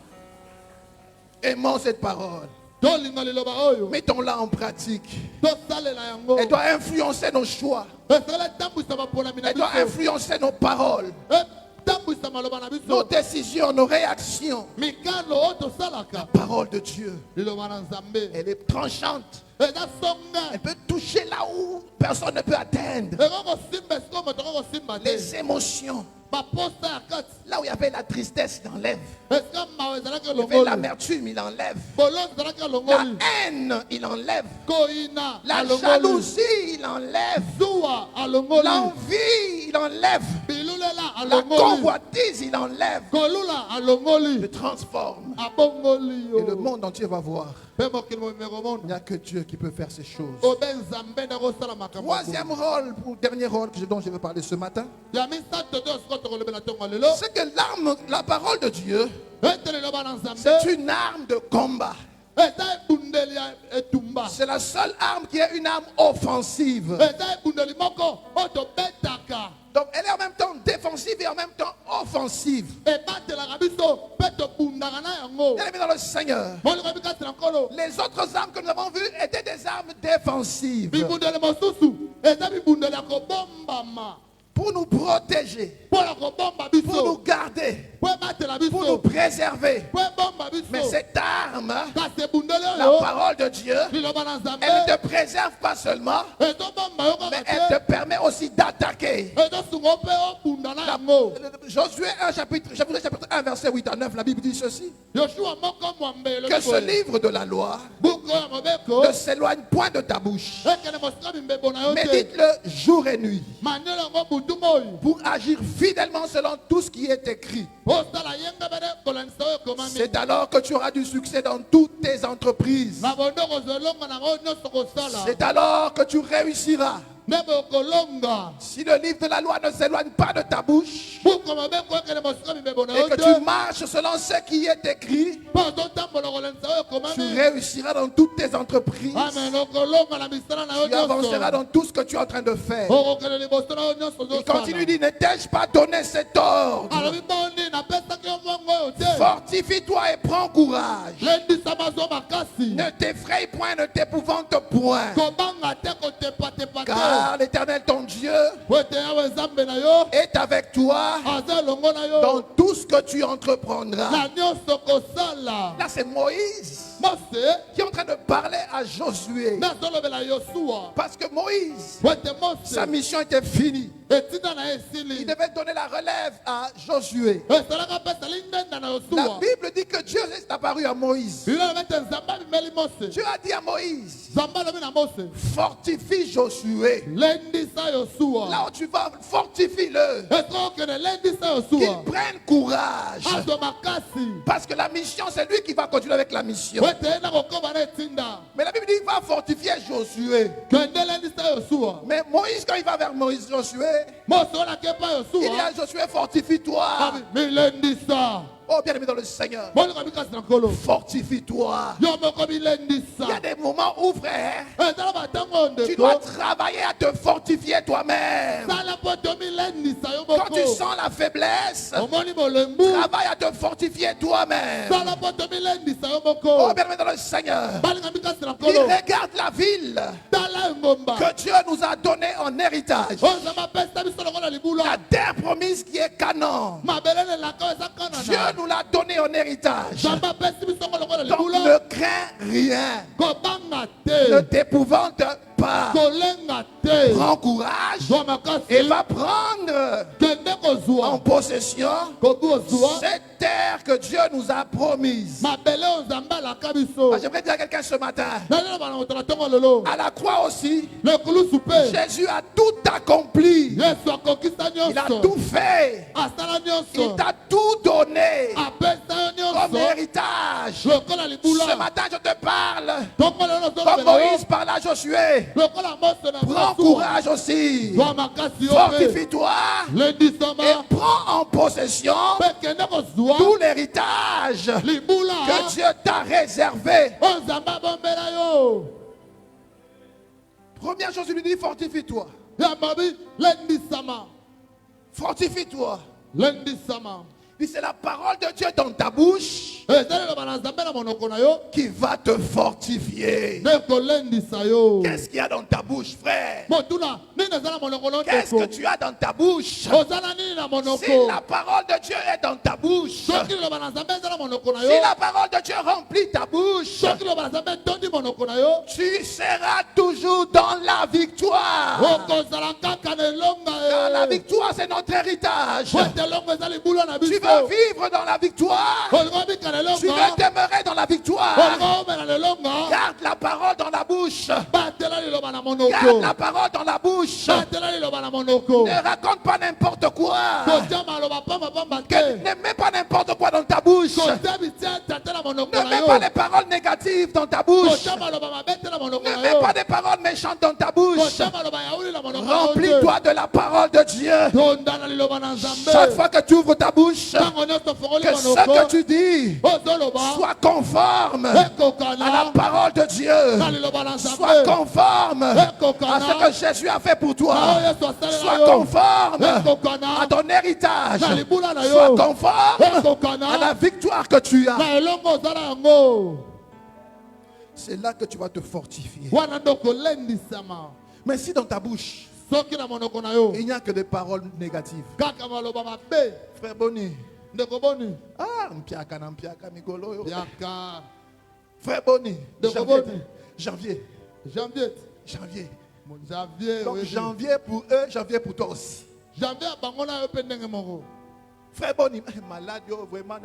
Aimons cette parole. Tolinga liloba oyo Mettons-la en pratique. tosalela yango. Elle doit influencer nos choix. esala etambwisa baponami na Elle doit biso, influencer nos paroles, etambwisa maloba na nos biso, décisions, nos réactions. mikano oyo tosalaka. Parole de Dieu, Liloba na Nzambe elle est tranchante. eza songa, Elle peut toucher là où personne ne peut atteindre. ekokosimba esiko moto okosimba te. Les émotions, baposa ya kati là où il y avait la tristesse, il enlève. esika mawa ezalaki Il y avait elongoli, l'amertume, il enlève. bolonzi ezalaki La elongoli, haine, il enlève. koyina La alongoli, jalousie, il enlève. zuwa alongoli, L'envie, il enlève. bilulela La alongoli, convoitise, il enlève. kolula alongoli, Il transforme. abongoli Et le yo. monde entier va voir. Mpe mokili momemeko Il mona n'y a que Dieu qui peut faire ces choses. obe Nzambe nde akosala makambo Troisième rôle, dernier rôle dont je veux parler ce matin, ya misato te osiko tokolobela ntongo lelo c'est que l'arme, la parole de Dieu, ete liloba na Nzambe c'est une arme de combat. eza ebundeli ya etumba, C'est la seule arme qui est une arme offensive. eza ebundeli moko oyo tobetaka Donc elle est en même temps défensive et en même temps offensive. ebatelaka biso mpe tobundaka na yango. Bien aimé dans le Seigneur, Molingo yebi kati na nkolo, les autres armes que nous avons vues étaient des armes défensives bibundeli mosusu eza bibundeli ya kobombama pour nous protéger, mpo na kobomba pour biso, nous garder, mpo ebatela pour nous biso, préserver. mpo ebomba Mais biso. cette arme, Kasi ebundeli la oyo parole de Dieu, liloba na Nzambe elle ne te préserve pas seulement, ezobomba yo mais kaka elle te, te permet aussi d'attaquer. ezosunga mpe obunda na yango. Josué 1, chapitre 1, verset 8 à 9, la Bible dit ceci. Yoshua moko mwambe Que ce livre de la loi buku oyo ya mobeko ne s'éloigne point de ta bouche. ekende mosika bimbebo na yo te, Médite-le jour et nuit maniela yango butu moi pour agir fidèlement selon tout ce qui est écrit. osala yenga bene kolandisa oyo ekomami. C'est alors que tu auras du succès dans toutes tes entreprises. na bondo kozwa elonga na yango nyonso kosala, C'est alors que tu réussiras. nde bokolonga. Si le livre de la loi ne s'éloigne pas de ta bouche buku ya mobeko ekende mosika bimbebo na et yo que te, tu marches selon ce qui est écrit, mpo ozotambola kolandisa oyo tu ekomami. réussiras dans toutes tes entreprises. amen, okolonga na misala na yo Tu avanceras nyonso, dans tout ce que tu es en train de faire. okokende liboso na yo nyonso Il continue, ozosala. dit, ne t'ai-je pas donné cet ordre? alobi boni napesaki yo mbongo oyo te, Fortifie-toi et prends courage. lendisama zwa makasi, Ne t'effraie point, ne t'épouvante point. kobanga te kotepatepa te, Car l'Éternel ton Dieu po ete yawe nzambe na yo est avec toi aza elongo na yo dans tout ce que tu entreprendras. na nyonso kosala. Là, c'est Moïse Mose qui est en train de parler à Josué. nde azolobela Yosua, Parce que Moïse, po ete sa Mose mission était finie. etinda na ye Il esili, devait donner la relève à Josué. esalaka pesali ndenda na La Yosua. Bible dit que Dieu est apparu à Moïse. biblia alobi ete nzambe abimeli Mose, Dieu a dit à Moïse, nzambe alobi na Mose, fortifie Josué. lendisa Yosua, Là où tu vas, fortifie-le. Qu'il prenne courage. Parce que la mission, c'est lui qui va continuer avec la mission. Mais la Bible dit qu'il va fortifier Josué. Mais Moïse, quand il va vers Moïse, Josué, il dit à Josué, fortifie-toi. Oh, bien aimé dans le Seigneur, fortifie-toi. Il y a des moments où, frère, tu dois travailler à te fortifier toi-même. Quand tu sens la faiblesse, travaille à te fortifier toi-même. Oh, bien aimé dans le Seigneur, il regarde la ville que Dieu nous a donnée en héritage. La terre promise qui est Canaan. Dieu nous l'a donné en héritage. Donc ne crains rien. Ne t'épouvante pas. Prends courage et va prendre en possession cette terre que Dieu nous a promise. J'aimerais dire à quelqu'un ce matin, à la croix aussi, Jésus a tout accompli. Il a tout fait. Il t'a tout donné comme héritage. Ce matin je te parle comme Moïse parle à Josué. Prends courage aussi. Fortifie-toi et prends en possession tout l'héritage que Dieu t'a réservé. Première chose, il lui dit fortifie-toi. Fortifie-toi. C'est la parole de Dieu dans ta bouche qui va te fortifier. Qu'est-ce qu'il y a dans ta bouche, frère? Qu'est-ce que tu as dans ta bouche? Si la parole de Dieu est dans ta bouche, si la parole de Dieu remplit ta bouche, tu seras toujours dans la victoire. La victoire, c'est notre héritage. Tu veux vivre dans la victoire. Tu veux demeurer dans la victoire. Garde la parole dans la bouche. Garde la parole dans la bouche. Ne raconte pas n'importe quoi. Ne mets pas n'importe quoi dans ta bouche. Ne mets pas des paroles négatives dans ta bouche. Ne mets pas des paroles méchantes dans ta bouche. Remplis-toi de la parole de Dieu. Chaque fois que tu ouvres ta bouche, que ce que tu dis soit conforme à la parole de Dieu. Soit conforme à ce que Jésus a fait pour toi. Sois conforme à ton héritage. Sois conforme à la victoire que tu as. C'est là que tu vas te fortifier. Mais si dans ta bouche il n'y a que des paroles négatives, frère Boni, frère Boni, janvier. Donc janvier pour eux, janvier pour toi aussi. Frère Boni, malade, vraiment,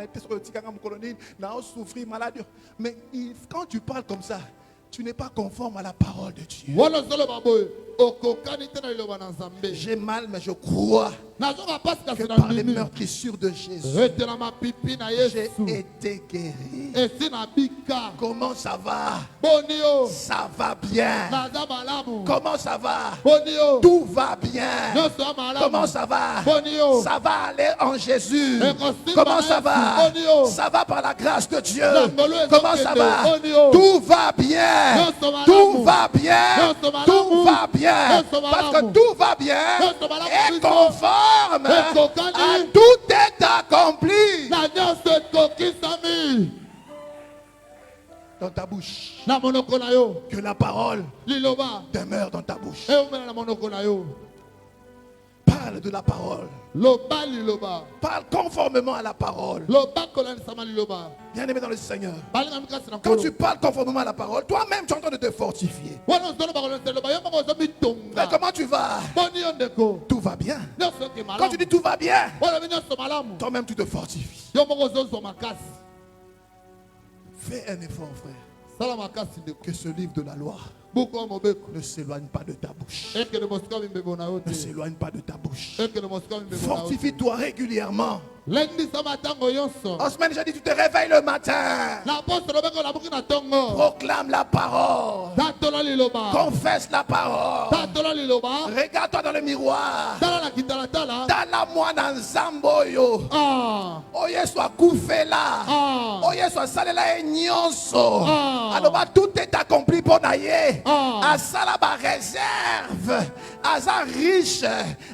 souffrir, malade. Mais quand tu parles comme ça, tu n'es pas conforme à la parole de Dieu. J'ai mal, mais je crois que par les meurtrissures de Jésus, j'ai été guéri. Comment ça va? Ça va bien. Comment ça va? Tout va bien. Comment ça va? Ça va aller en Jésus. Comment ça va? Ça va par la grâce de Dieu. Comment ça va? Tout va bien. Tout va bien. Tout va bien. Parce que tout va bien et conforme à tout est accompli dans ta bouche. Que la parole demeure dans ta bouche. Parle de la parole. Parle conformément à la parole. Bien aimé dans le Seigneur, quand tu parles conformément à la parole, toi-même tu es en train de te fortifier. Mais comment tu vas? Tout va bien. Quand tu dis tout va bien, toi-même tu te fortifies. Fais un effort, frère. Que ce livre de la loi Ne s'éloigne pas de ta bouche. Ne s'éloigne pas de ta bouche. Fortifie-toi régulièrement. En semaine, j'ai dit, tu te réveilles le matin. Proclame la parole. Confesse la parole. Regarde-toi dans le miroir. Tala mwana nzambo yo. Oye soit coufé là. Oye soit salé là et nyonso. Alors tout est accompli pour naïe. Asala ba réserve. Asa riche.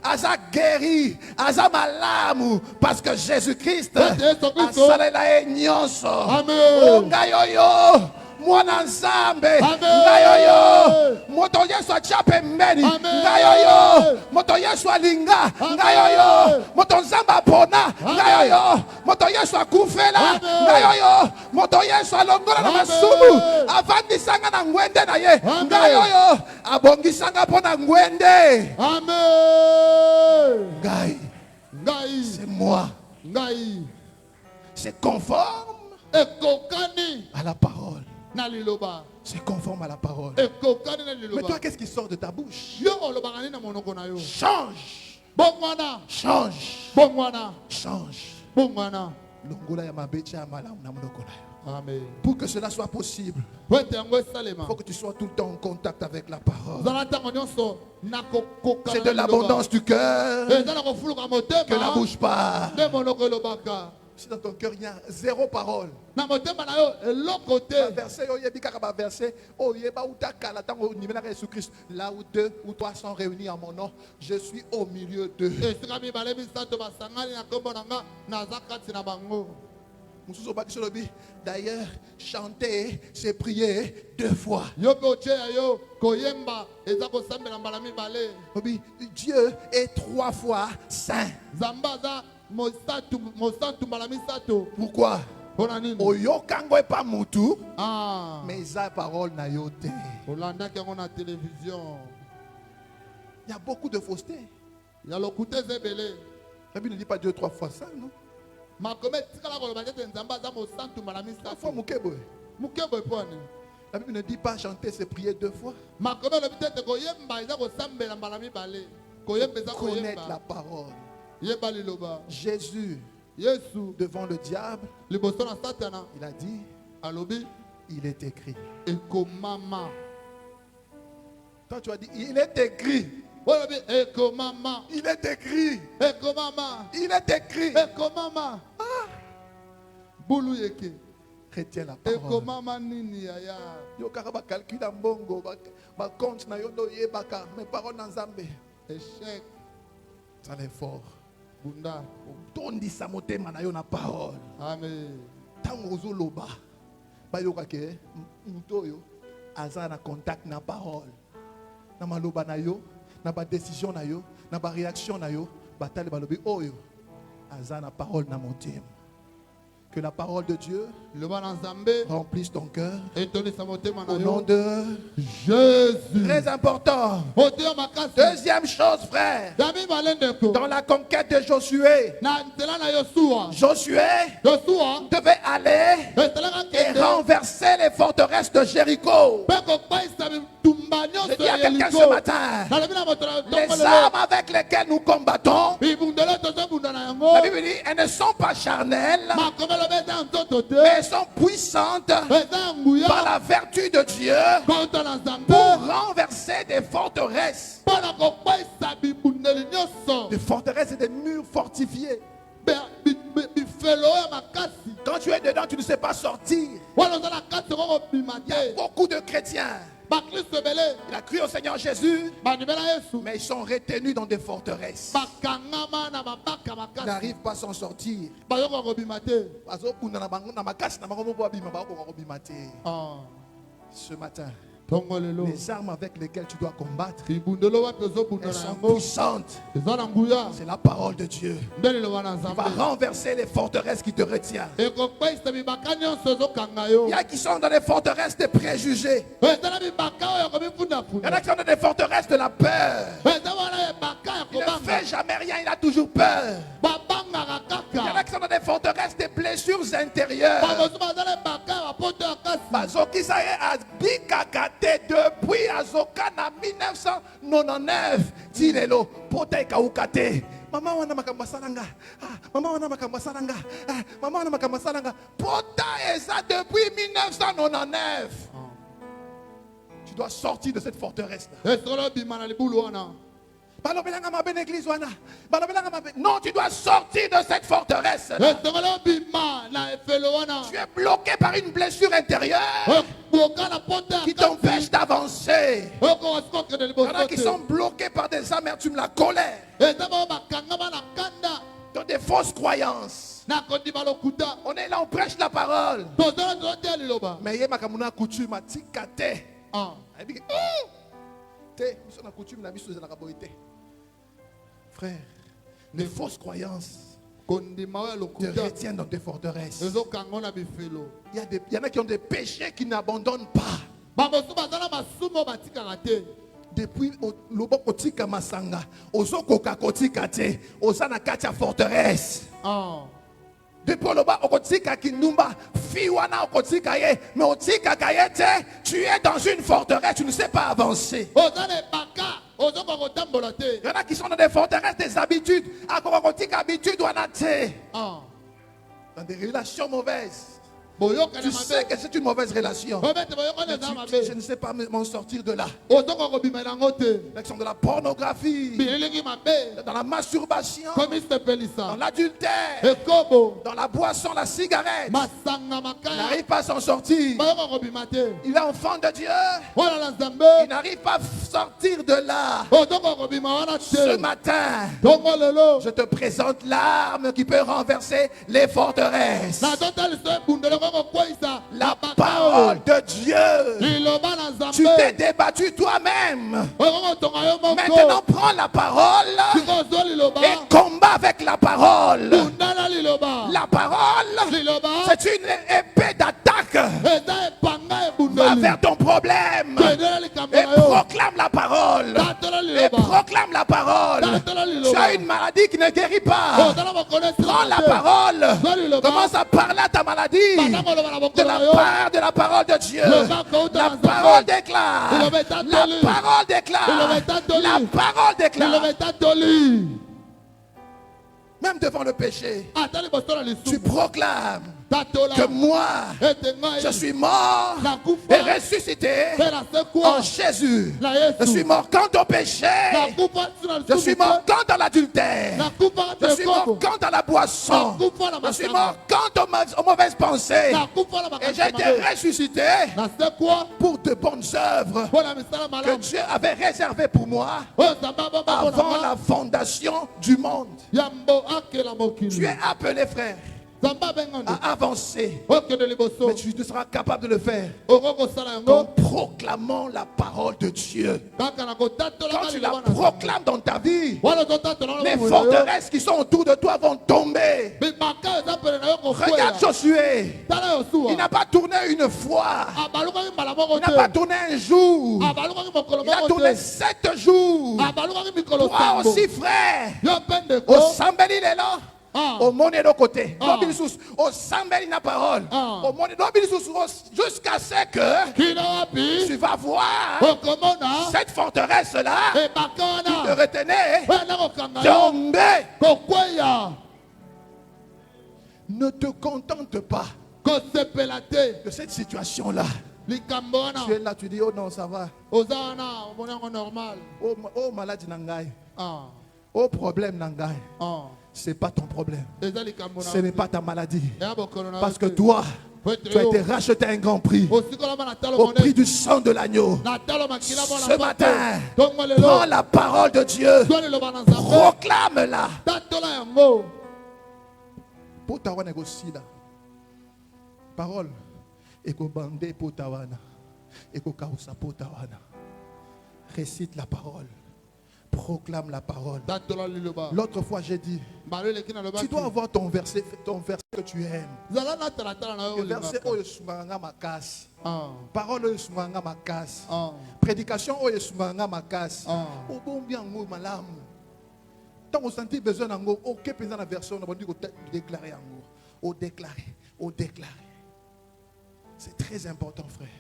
Asa guéri. Asa malamu. Parce que Jésus-Christ asala là et nyonso. Amen. Ngayoyo. Mwana nzambe ngayoyo moto yesu atia pembeni ngayoyo moto yesu alinga ngayoyo moto nzambe apona ngayoyo moto yesu akufela ngayoyo moto yesu alongola na masumu avandisanga na ngwende na ye ngayoyo abongisanga mpona ngwende. Amen. Ngai c'est moi. C'est conforme à la parole. C'est conforme à la parole. Mais toi, qu'est-ce qui sort de ta bouche? Change. Change. Change. Amen. Pour que cela soit possible, il faut que tu sois tout le temps en contact avec la parole. C'est de l'abondance du cœur que la bouche parle. Si dans ton cœur il y a zéro parole, là où 2 ou 3 sont réunis en mon nom, je suis au milieu d'eux. D'ailleurs, chanter, c'est prier 2 fois. Dieu est 3 fois saint. Pourquoi? Oyokango est pas mutu, mais sa parole n'a yoté. Il y a beaucoup de fausseté. La Bible ne dit pas 2 ou 3 fois ça, non? La Bible ne dit pas chanter, c'est prier 2 fois. Connaître la parole. Jésus, devant le diable, il a dit, il est écrit. Toi tu as dit, il est écrit. Il est écrit. Il est écrit. Retiens la parole. Yo karaba calcul mbongo ba compte na yondo yebaka mes paroles dans Zambé. Échec. Ça l'effort. Bunda. Tondi sa motema na yo na parole. Amen. Tango zoloba. Ba yoka ke mutoyo aza na contact na parole. Na maloba na yo, na ba décision na yo, na ba réaction na yo, ba tale balobi oyo aza na parole na motema. Que la parole de Dieu remplisse ton cœur au nom de Jésus. Très important. Deuxième chose, frère. Dans la conquête de Josué, Josué devait aller et renverser les forteresses de Jéricho. Je dis à quelqu'un ce matin, les armes avec lesquelles nous combattons, la Bible dit, elles ne sont pas charnelles, mais elles sont puissantes par la vertu de Dieu pour renverser des forteresses. Des forteresses et des murs fortifiés. Quand tu es dedans, tu ne sais pas sortir. Il y a beaucoup de chrétiens. Il a cru au Seigneur Jésus, mais ils sont retenus dans des forteresses. Ils n'arrivent pas à s'en sortir. Ce matin, les armes avec lesquelles tu dois combattre, elles sont puissantes. C'est la parole de Dieu. Il va renverser les forteresses qui te retiennent. Il y a qui sont dans les forteresses des préjugés. Il y en a qui sont dans des forteresses de la peur. Il ne fait jamais rien, il a toujours peur. Il y en a qui sont dans des forteresses des blessures intérieures. Depuis Ozokana 1999 Tilelo Pota Kaukate. Maman wana makambasalanga. Maman wana makambasalanga. Maman wana makambasalanga. Pota eza depuis 1999. Tu dois sortir de cette forteresse là. Non, tu dois sortir de cette forteresse là. Tu es bloqué par une blessure intérieure qui t'empêche d'avancer. Il y en a qui sont bloqués par des amertumes, la colère, dans des fausses croyances. On est là, on prêche la parole. Mais il y a une coutume, frère, les fausses croyances te retiennent dans tes forteresses. Il y en a qui ont des péchés qui n'abandonnent pas. Depuis Lobokotika Masanga, Ozokoka Kotika Te, Osana Katia forteresse. Depuis le bas, Okotika Kinumba, Fiwana Okotika Ye, mais Otika Kayete, tu es dans une forteresse, tu ne sais pas avancer. Il y en a qui sont dans des forteresses, des habitudes. Dans des relations mauvaises. Tu sais que c'est une mauvaise relation. Je ne sais pas m'en sortir de là. L'action de la pornographie, dans la masturbation, dans l'adultère, dans la boisson, la cigarette. Il n'arrive pas à s'en sortir. Il est enfant de Dieu. Il n'arrive pas à sortir de là. Ce matin, je te présente l'arme qui peut renverser les forteresses. La parole de Dieu. Tu t'es débattu toi-même. Maintenant prends la parole et combat avec la parole. La parole, c'est une épée d'attaque. Va vers ton problème et proclame la parole. Et proclame la parole. Tu as une maladie qui ne guérit pas. Prends la parole. Commence à parler à ta maladie de la parole de Dieu. La parole déclare. La parole déclare. La parole déclare. Même devant le péché, tu proclames que moi, je suis mort et ressuscité en Jésus. Je suis mort quand au péché. Je suis mort quand dans l'adultère. Je suis mort quand dans la boisson. Je suis mort quand aux mauvaises pensées. Et j'ai été ressuscité pour de bonnes œuvres que Dieu avait réservées pour moi avant la fondation du monde. Tu es appelé, frère, à avancer, mais tu seras capable de le faire en proclamant la parole de Dieu. Quand tu la proclames dans ta vie, les forteresses qui sont autour de toi vont tomber. Regarde Josué, il n'a pas tourné une fois, il n'a pas tourné un jour, il a tourné 7 jours. Toi aussi, frère, au Sambeli il est là. Au monde de côté, au Sambeli la parole, au monde jusqu'à ce que tu vas voir cette forteresse là qui te retenait tomber. Ne te contente pas de cette situation là. Tu es là, tu dis oh non ça va, oh maladie nangai, oh problème nangai. C'est pas ton problème. Ce n'est pas ta maladie. Parce que toi, tu as été racheté à un grand prix. Au prix du sang de l'agneau. Ce matin, prends la parole de Dieu. Proclame-la. Pour t'avoir négocié là. Parole. Eko bandé pour tawana. Eko kausa pour tawana. Récite la parole. Proclame la parole. L'autre fois j'ai dit, tu dois avoir ton verset que tu aimes. Le verset Oyesumanga Makas. Parole Oyesumanga Makas. Prédication Oyesumanga Makas. Au bon bien mot malam. Tant qu'on sentit besoin d'un mot, ok, pendant la version, on a dit déclarer un mot. Au déclarer, au déclarer. C'est très important, frère.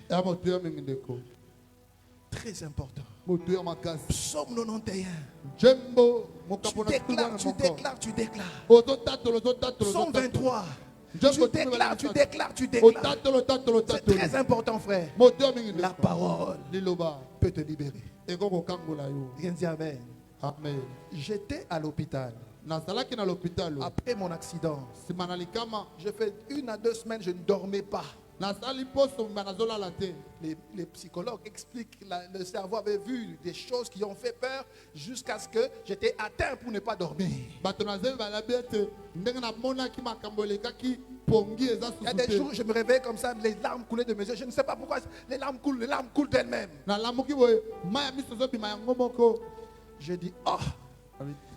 Très important. moto ya makasi. Psaume 91. Jembo Tu mokapo na déclares, tu moko. déclares, tu déclares. Ozotatolo, ozotatolo, Psaume ozotatolo. 23. Jembo Tu déclares, tu déclares, tu déclares. Otatolo, otatolo, C'est otatolo. très important, frère. Moto ya mingi La parole liloba peut te libérer. ekoko kangola yo. Rien dit amen. Amen. J'étais à l'hôpital. Nazalaki na l'hôpital. Après mon accident, Sima na likama j'ai fait 1 à 2 semaines, je ne dormais pas. nasali poso banazolala te. Les psychologues expliquent que le cerveau avait vu des choses qui ont fait peur jusqu'à ce que j'étais atteint pour ne pas dormir. Bato nazebi balabi ete ndenge namonaki makambo elekaki pongi eza Il y a des susu jours où je me réveille comme ça, les larmes coulaient de mes yeux. Je ne sais pas pourquoi les larmes coulent d'elles-mêmes. te. Nalamuki boye mai ya miso ezobima yango moko. Je dis, oh,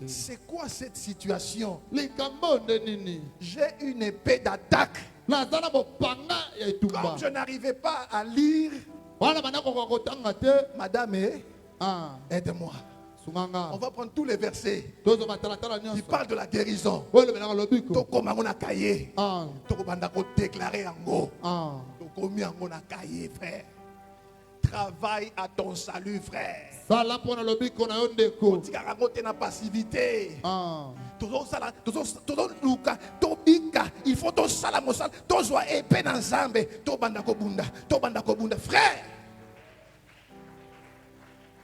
c'est quoi cette situation? Likambo nde nini? J'ai une épée d'attaque. Naza na bopanga ya etumba. Comme je n'arrivais pas à lire, Wana banakoka kotanga te. madame, aide-moi. Sunganga. On va prendre tous les versets Tozo batalatala qui nyonso. parlent de la guérison. Oyo lobelaka lobiko. Tokoma na cahier. Ah. Tokobanda ko déclarer yango. Ah. Tokomi yango na cahier, frère. Travaille à ton salut, frère. Sala pona lobiko na yo ndeko. Tikaka ngo te na passivité. Ah. Luka, tobika, il faut to sala mosala, to zwa épée na nzambe, to banda kobunda, frère.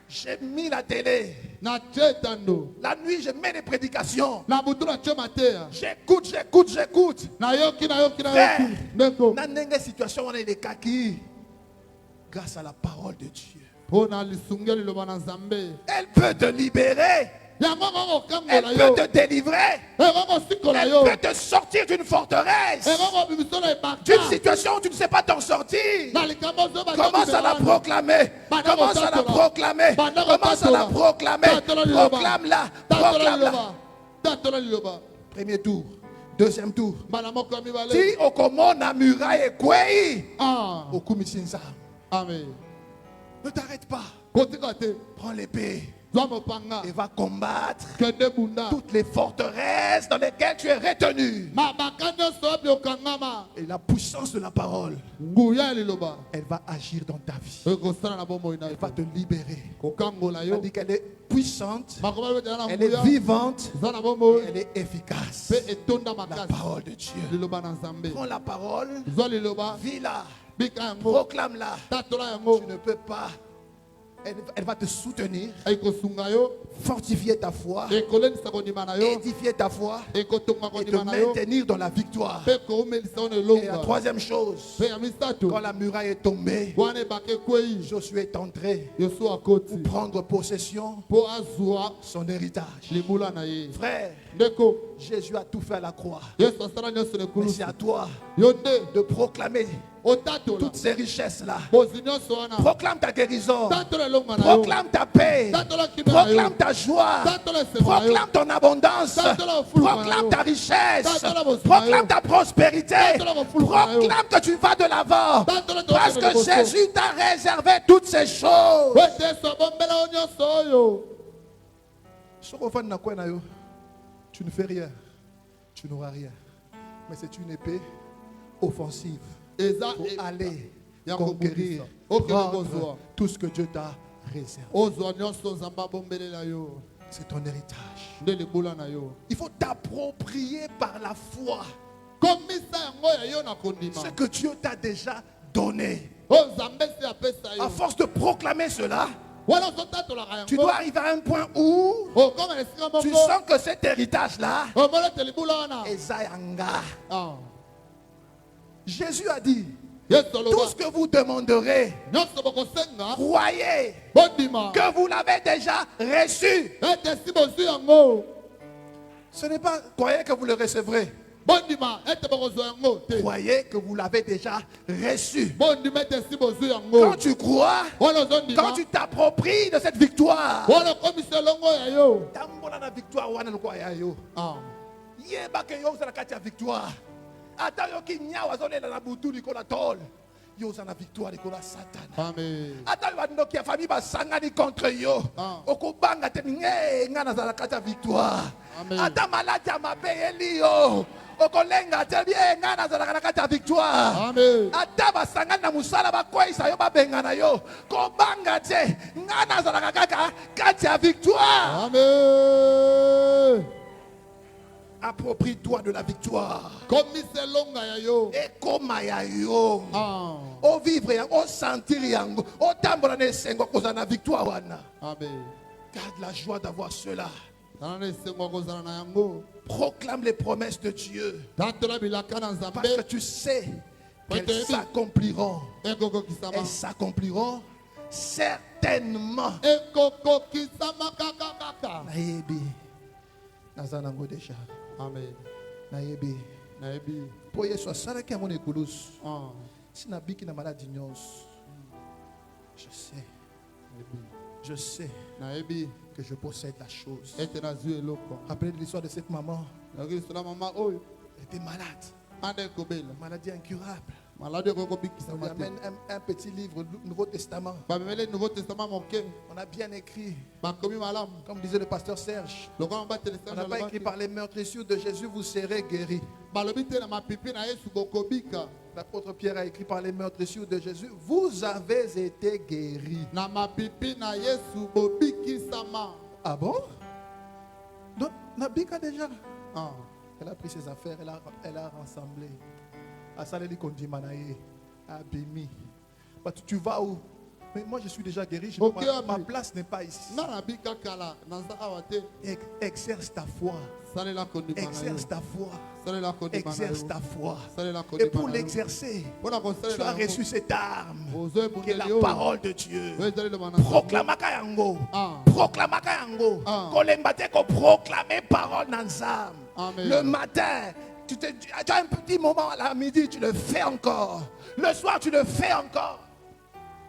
J'ai mis la télé. Na chetando. La nuit, je mets des prédications. Na butu na choma te. J'écoute. Na yoki. Frère, Ndeko. na ndenge situation wana elekaki grâce à la parole de Dieu. Pona lisungeli loba na Nzambe. Elle peut te libérer. Yango ngoko kangola Elle yo. peut te délivrer. Ngoko sikola Elle yo. peut te sortir d'une forteresse, Ngoko bibisola ebaka. d'une situation où tu ne sais pas t'en sortir. Na likambo zo ba. Commence à la proclamer. Commence à la proclamer. Commence à la proclamer. Proclame-la. Proclame-la. Tatola liloba. Premier tour. Deuxième tour. Bana moko ya mibale. Si okomona muraille ekwei, Ah. okumisinza. Amen. Ne t'arrête pas. Kotika te. Prends l'épée Zwa mopanga. et va combattre Kende bunda. toutes les forteresses dans lesquelles tu es retenu. Mabaka nyonso obi okangama. Et la puissance de la parole, Nguya liloba. elle va agir dans ta vie. Ekosala na bomoi na Elle yo. va te libérer. Kokangola Elle yo. dit qu'elle est puissante, Makoba bete na elle est nguya. vivante, Za na bomoi. elle est efficace. Pe etonda La makasi. parole de Dieu. Liloba na Nzambe. Prends la parole, Zwa liloba. vis-la, Bika yango. proclame-la. Tatola yango. Tu ne peux pas. Elle va te soutenir, Ekosunga yo. fortifier ta foi, Ekolendisa kondima na yo. édifier ta foi Ekotonga et te kondima na yo. maintenir dans la victoire. Pe koomelisa ona Et la elonga. troisième chose, Pe ya misato. quand la muraille est tombée, Wana ebaka ekwei. Josué est entré Yosu akoti. pour prendre possession Po azwa son héritage. libula na ye. Frère, Ndeko. Jésus a tout fait à la croix. Yesu asala nyonso Mais lekulu. c'est à toi Yo nde. de proclamer Otatola. toutes ces richesses-là. Bozi nyonso wana. Proclame ta guérison. Tatola elonga na yo. Proclame ta paix. Tatola kimia na yo. Proclame ta joie. Tatola esengo na yo. Proclame ton abondance. Proclame ta richesse. Proclame ta prospérité. Proclame que tu vas de l'avant. Parce que Jésus t'a réservé toutes ces choses. Wete so bombela o nyonso oyo. Tu ne fais rien. Tu n'auras rien. Mais c'est une épée offensive. Eza Pour aller Yango conquérir, bobisa. prendre tout ce que Dieu t'a réservé. ozwa nyonso Nzambe abombelela yo. C'est ton héritage. Nde libula na yo. Il faut t'approprier par la foi Komisa yango ya yo na kondima. ce que Dieu t'a déjà donné. O Nzambe se apesa yo. À force de proclamer cela, Wana ozotatolaka yango. tu dois arriver à un point où Okoma esika moko. tu sens que cet héritage-là Omona te libula wana. est Zayanga. Ah. Jésus a dit, Yesu tout aloba. ce que vous demanderez, Nyonso bokosenga. croyez Bondima. que vous l'avez déjà reçu. Ete si bozwi yango. Ce n'est pas croyez que vous le recevrez. Bondima. Ete bokozwa yango te. Croyez que vous l'avez déjà reçu. Bondima ete si bozwi yango. Quand tu crois, Wana ozondima. quand tu t'appropries de cette victoire, Wana okomisa elongo ya yo. tambola na victoire wana lokwa ya yo. Ah. Yeba ke yo na kati ya victoire. Ata yo ki nyawa zolela na butu likola tol. Yo na victoire likola Satan. Amen. Ata yo bandoki ya famille basangani contre yo. Ah. Okobanga te nga na zala kati ya victoire. Amen. Ata maladi ya mabe eli yo. okolenga te bien nga nazalaka na kati ya victoire. Amen. Ata basangani na musala bakweyisa yo babengana yo kobanga te nga nazalaka kaka kati ya victoire. Amen. Approprie-toi de la victoire. Komise longa ya yo. Ekoma ya yo. Ah. O vivre yango, o sentir yango, o tambola na esengo kozala na victoire wana. Amen. Garde la joie d'avoir cela. Tana esengo kozala na yango. Proclame les promesses de Dieu. Tatola bilaka na nzambe. Parce que tu sais qu'elles s'accompliront. Ekoko kisama. Elles s'accompliront certainement. Ekoko kisama kaka kaka. Nayebi. Nazanango déjà. Amen. Nayebi. Nayebi. Po Yesu asalaki yango na ekulusu. Ah. Si nabiki na maladie nyonso. Je sais. Je sais Nayebi. que je possède la chose. Ete na zui eloko. Rappelez l'histoire de cette maman. Nayoki sala mama oyo. Elle était malade. Ande kobela. Maladie incurable. Malade koko bikisa On lui mate. amène un petit livre, Nouveau Testament. Ba memele Nouveau Testament moke. On a bien écrit, Ba komi malam. comme disait le pasteur Serge. Lokwa ba On téléphone. n'a pas écrit par les meurtrissures de Jésus, vous serez guéris. Ba lobi te na mapipi na Yesu bokobika. L'apôtre Pierre a écrit par les meurtrissures de Jésus, vous avez été guéris. Na mapipi na Yesu bobikisama. Ah bon? Donc, Nabika déjà. Ah. Elle a pris ses affaires, elle a rassemblé. Asaleli Kondimanaye, Abimi. Bah, tu vas où? Mais moi je suis déjà guéri, Ok, ma Abi. place n'est pas ici. Na nabika kala naza awate. Exerce ta foi. Salela kondimana yo. Exerce ta foi. Salela kondimana yo. Exerce ta foi. Salela Et kondimana pour yo. l'exercer, Pona tu as kosalela reçu cette arme ozo qui est la ebundeli yo. parole de Dieu. Oyo ezali loba na Proclamaka yango. Ah. Proclamaka yango. Ah. Kolemba te ko proclamer parole dans l'âme. Amen. Le matin, tu as un petit moment à la midi, tu le fais encore. Le soir, tu le fais encore.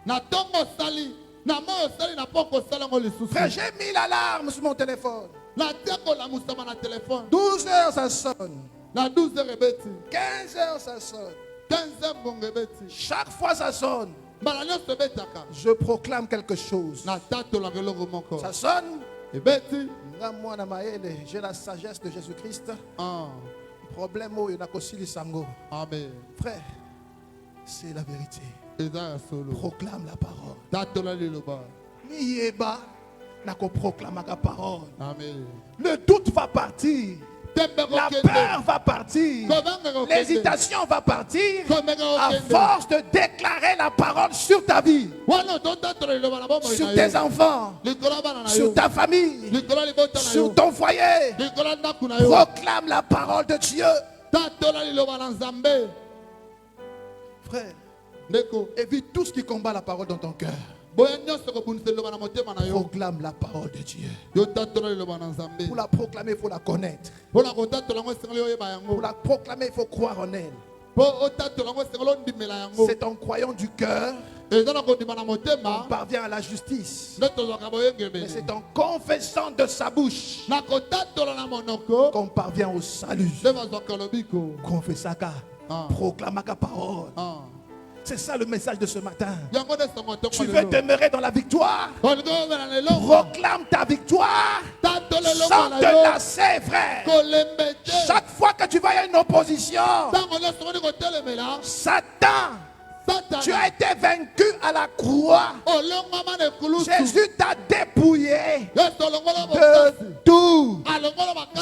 Na tongo sali. Na mo sali na poko sala ngo lisusu. Frère, j'ai mis l'alarme sur mon téléphone. Na tiako la musama na téléphone. 12 heures, ça sonne. Na 12h ebeti. 15 heures, ça sonne. 15h bongo ebeti. Chaque fois, ça sonne. Mbala nyonso ebetaka. Je proclame quelque chose. Na tatola eloko moko. Ça sonne. Ebeti. Nga mwana maele, j'ai la sagesse de Jésus-Christ. Ah. Problème où il y a kosili sango. Amen. Frère, c'est la vérité. Eza ya solo. Proclame la parole. Tatola liloba. Miyeba nako proclame la parole. Amen. Le doute va partir. La peur va partir. L'hésitation va partir. À force de déclarer la parole sur ta vie, sur tes enfants, sur ta famille, sur ton foyer. Proclame la parole de Dieu. Frère, évite tout ce qui combat la parole dans ton cœur. Proclame la parole de Dieu. Pour la proclamer, il faut la connaître. Pour la proclamer, il faut croire en elle. C'est en croyant du cœur qu'on parvient à la justice. Mais c'est en confessant de sa bouche qu'on parvient au salut. Confessaka, proclamaka parole. C'est ça le message de ce matin. Tu veux demeurer dans la victoire? Proclame ta victoire sans te lasser, frère. Chaque fois que tu vas à une opposition, Satan, tu as été vaincu à la croix. Jésus t'a dépouillé de tout.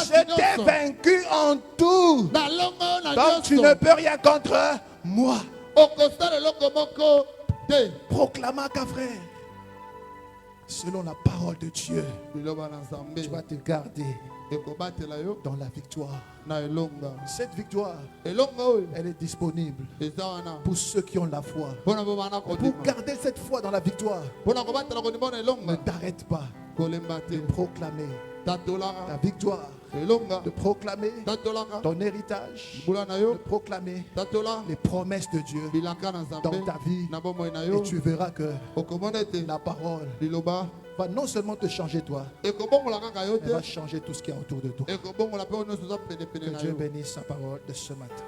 J'étais vaincu en tout. Donc tu ne peux rien contre moi. Proclamaka, frère. Selon la parole de Dieu, tu vas te garder dans la victoire. Cette victoire, elle est disponible pour ceux qui ont la foi. Pour garder cette foi dans la victoire, ne t'arrête pas de proclamer ta victoire, de proclamer ton héritage, de proclamer les promesses de Dieu dans ta vie. Et tu verras que la parole va non seulement te changer toi, elle va changer tout ce qui est autour de toi. Que Dieu bénisse sa parole de ce matin.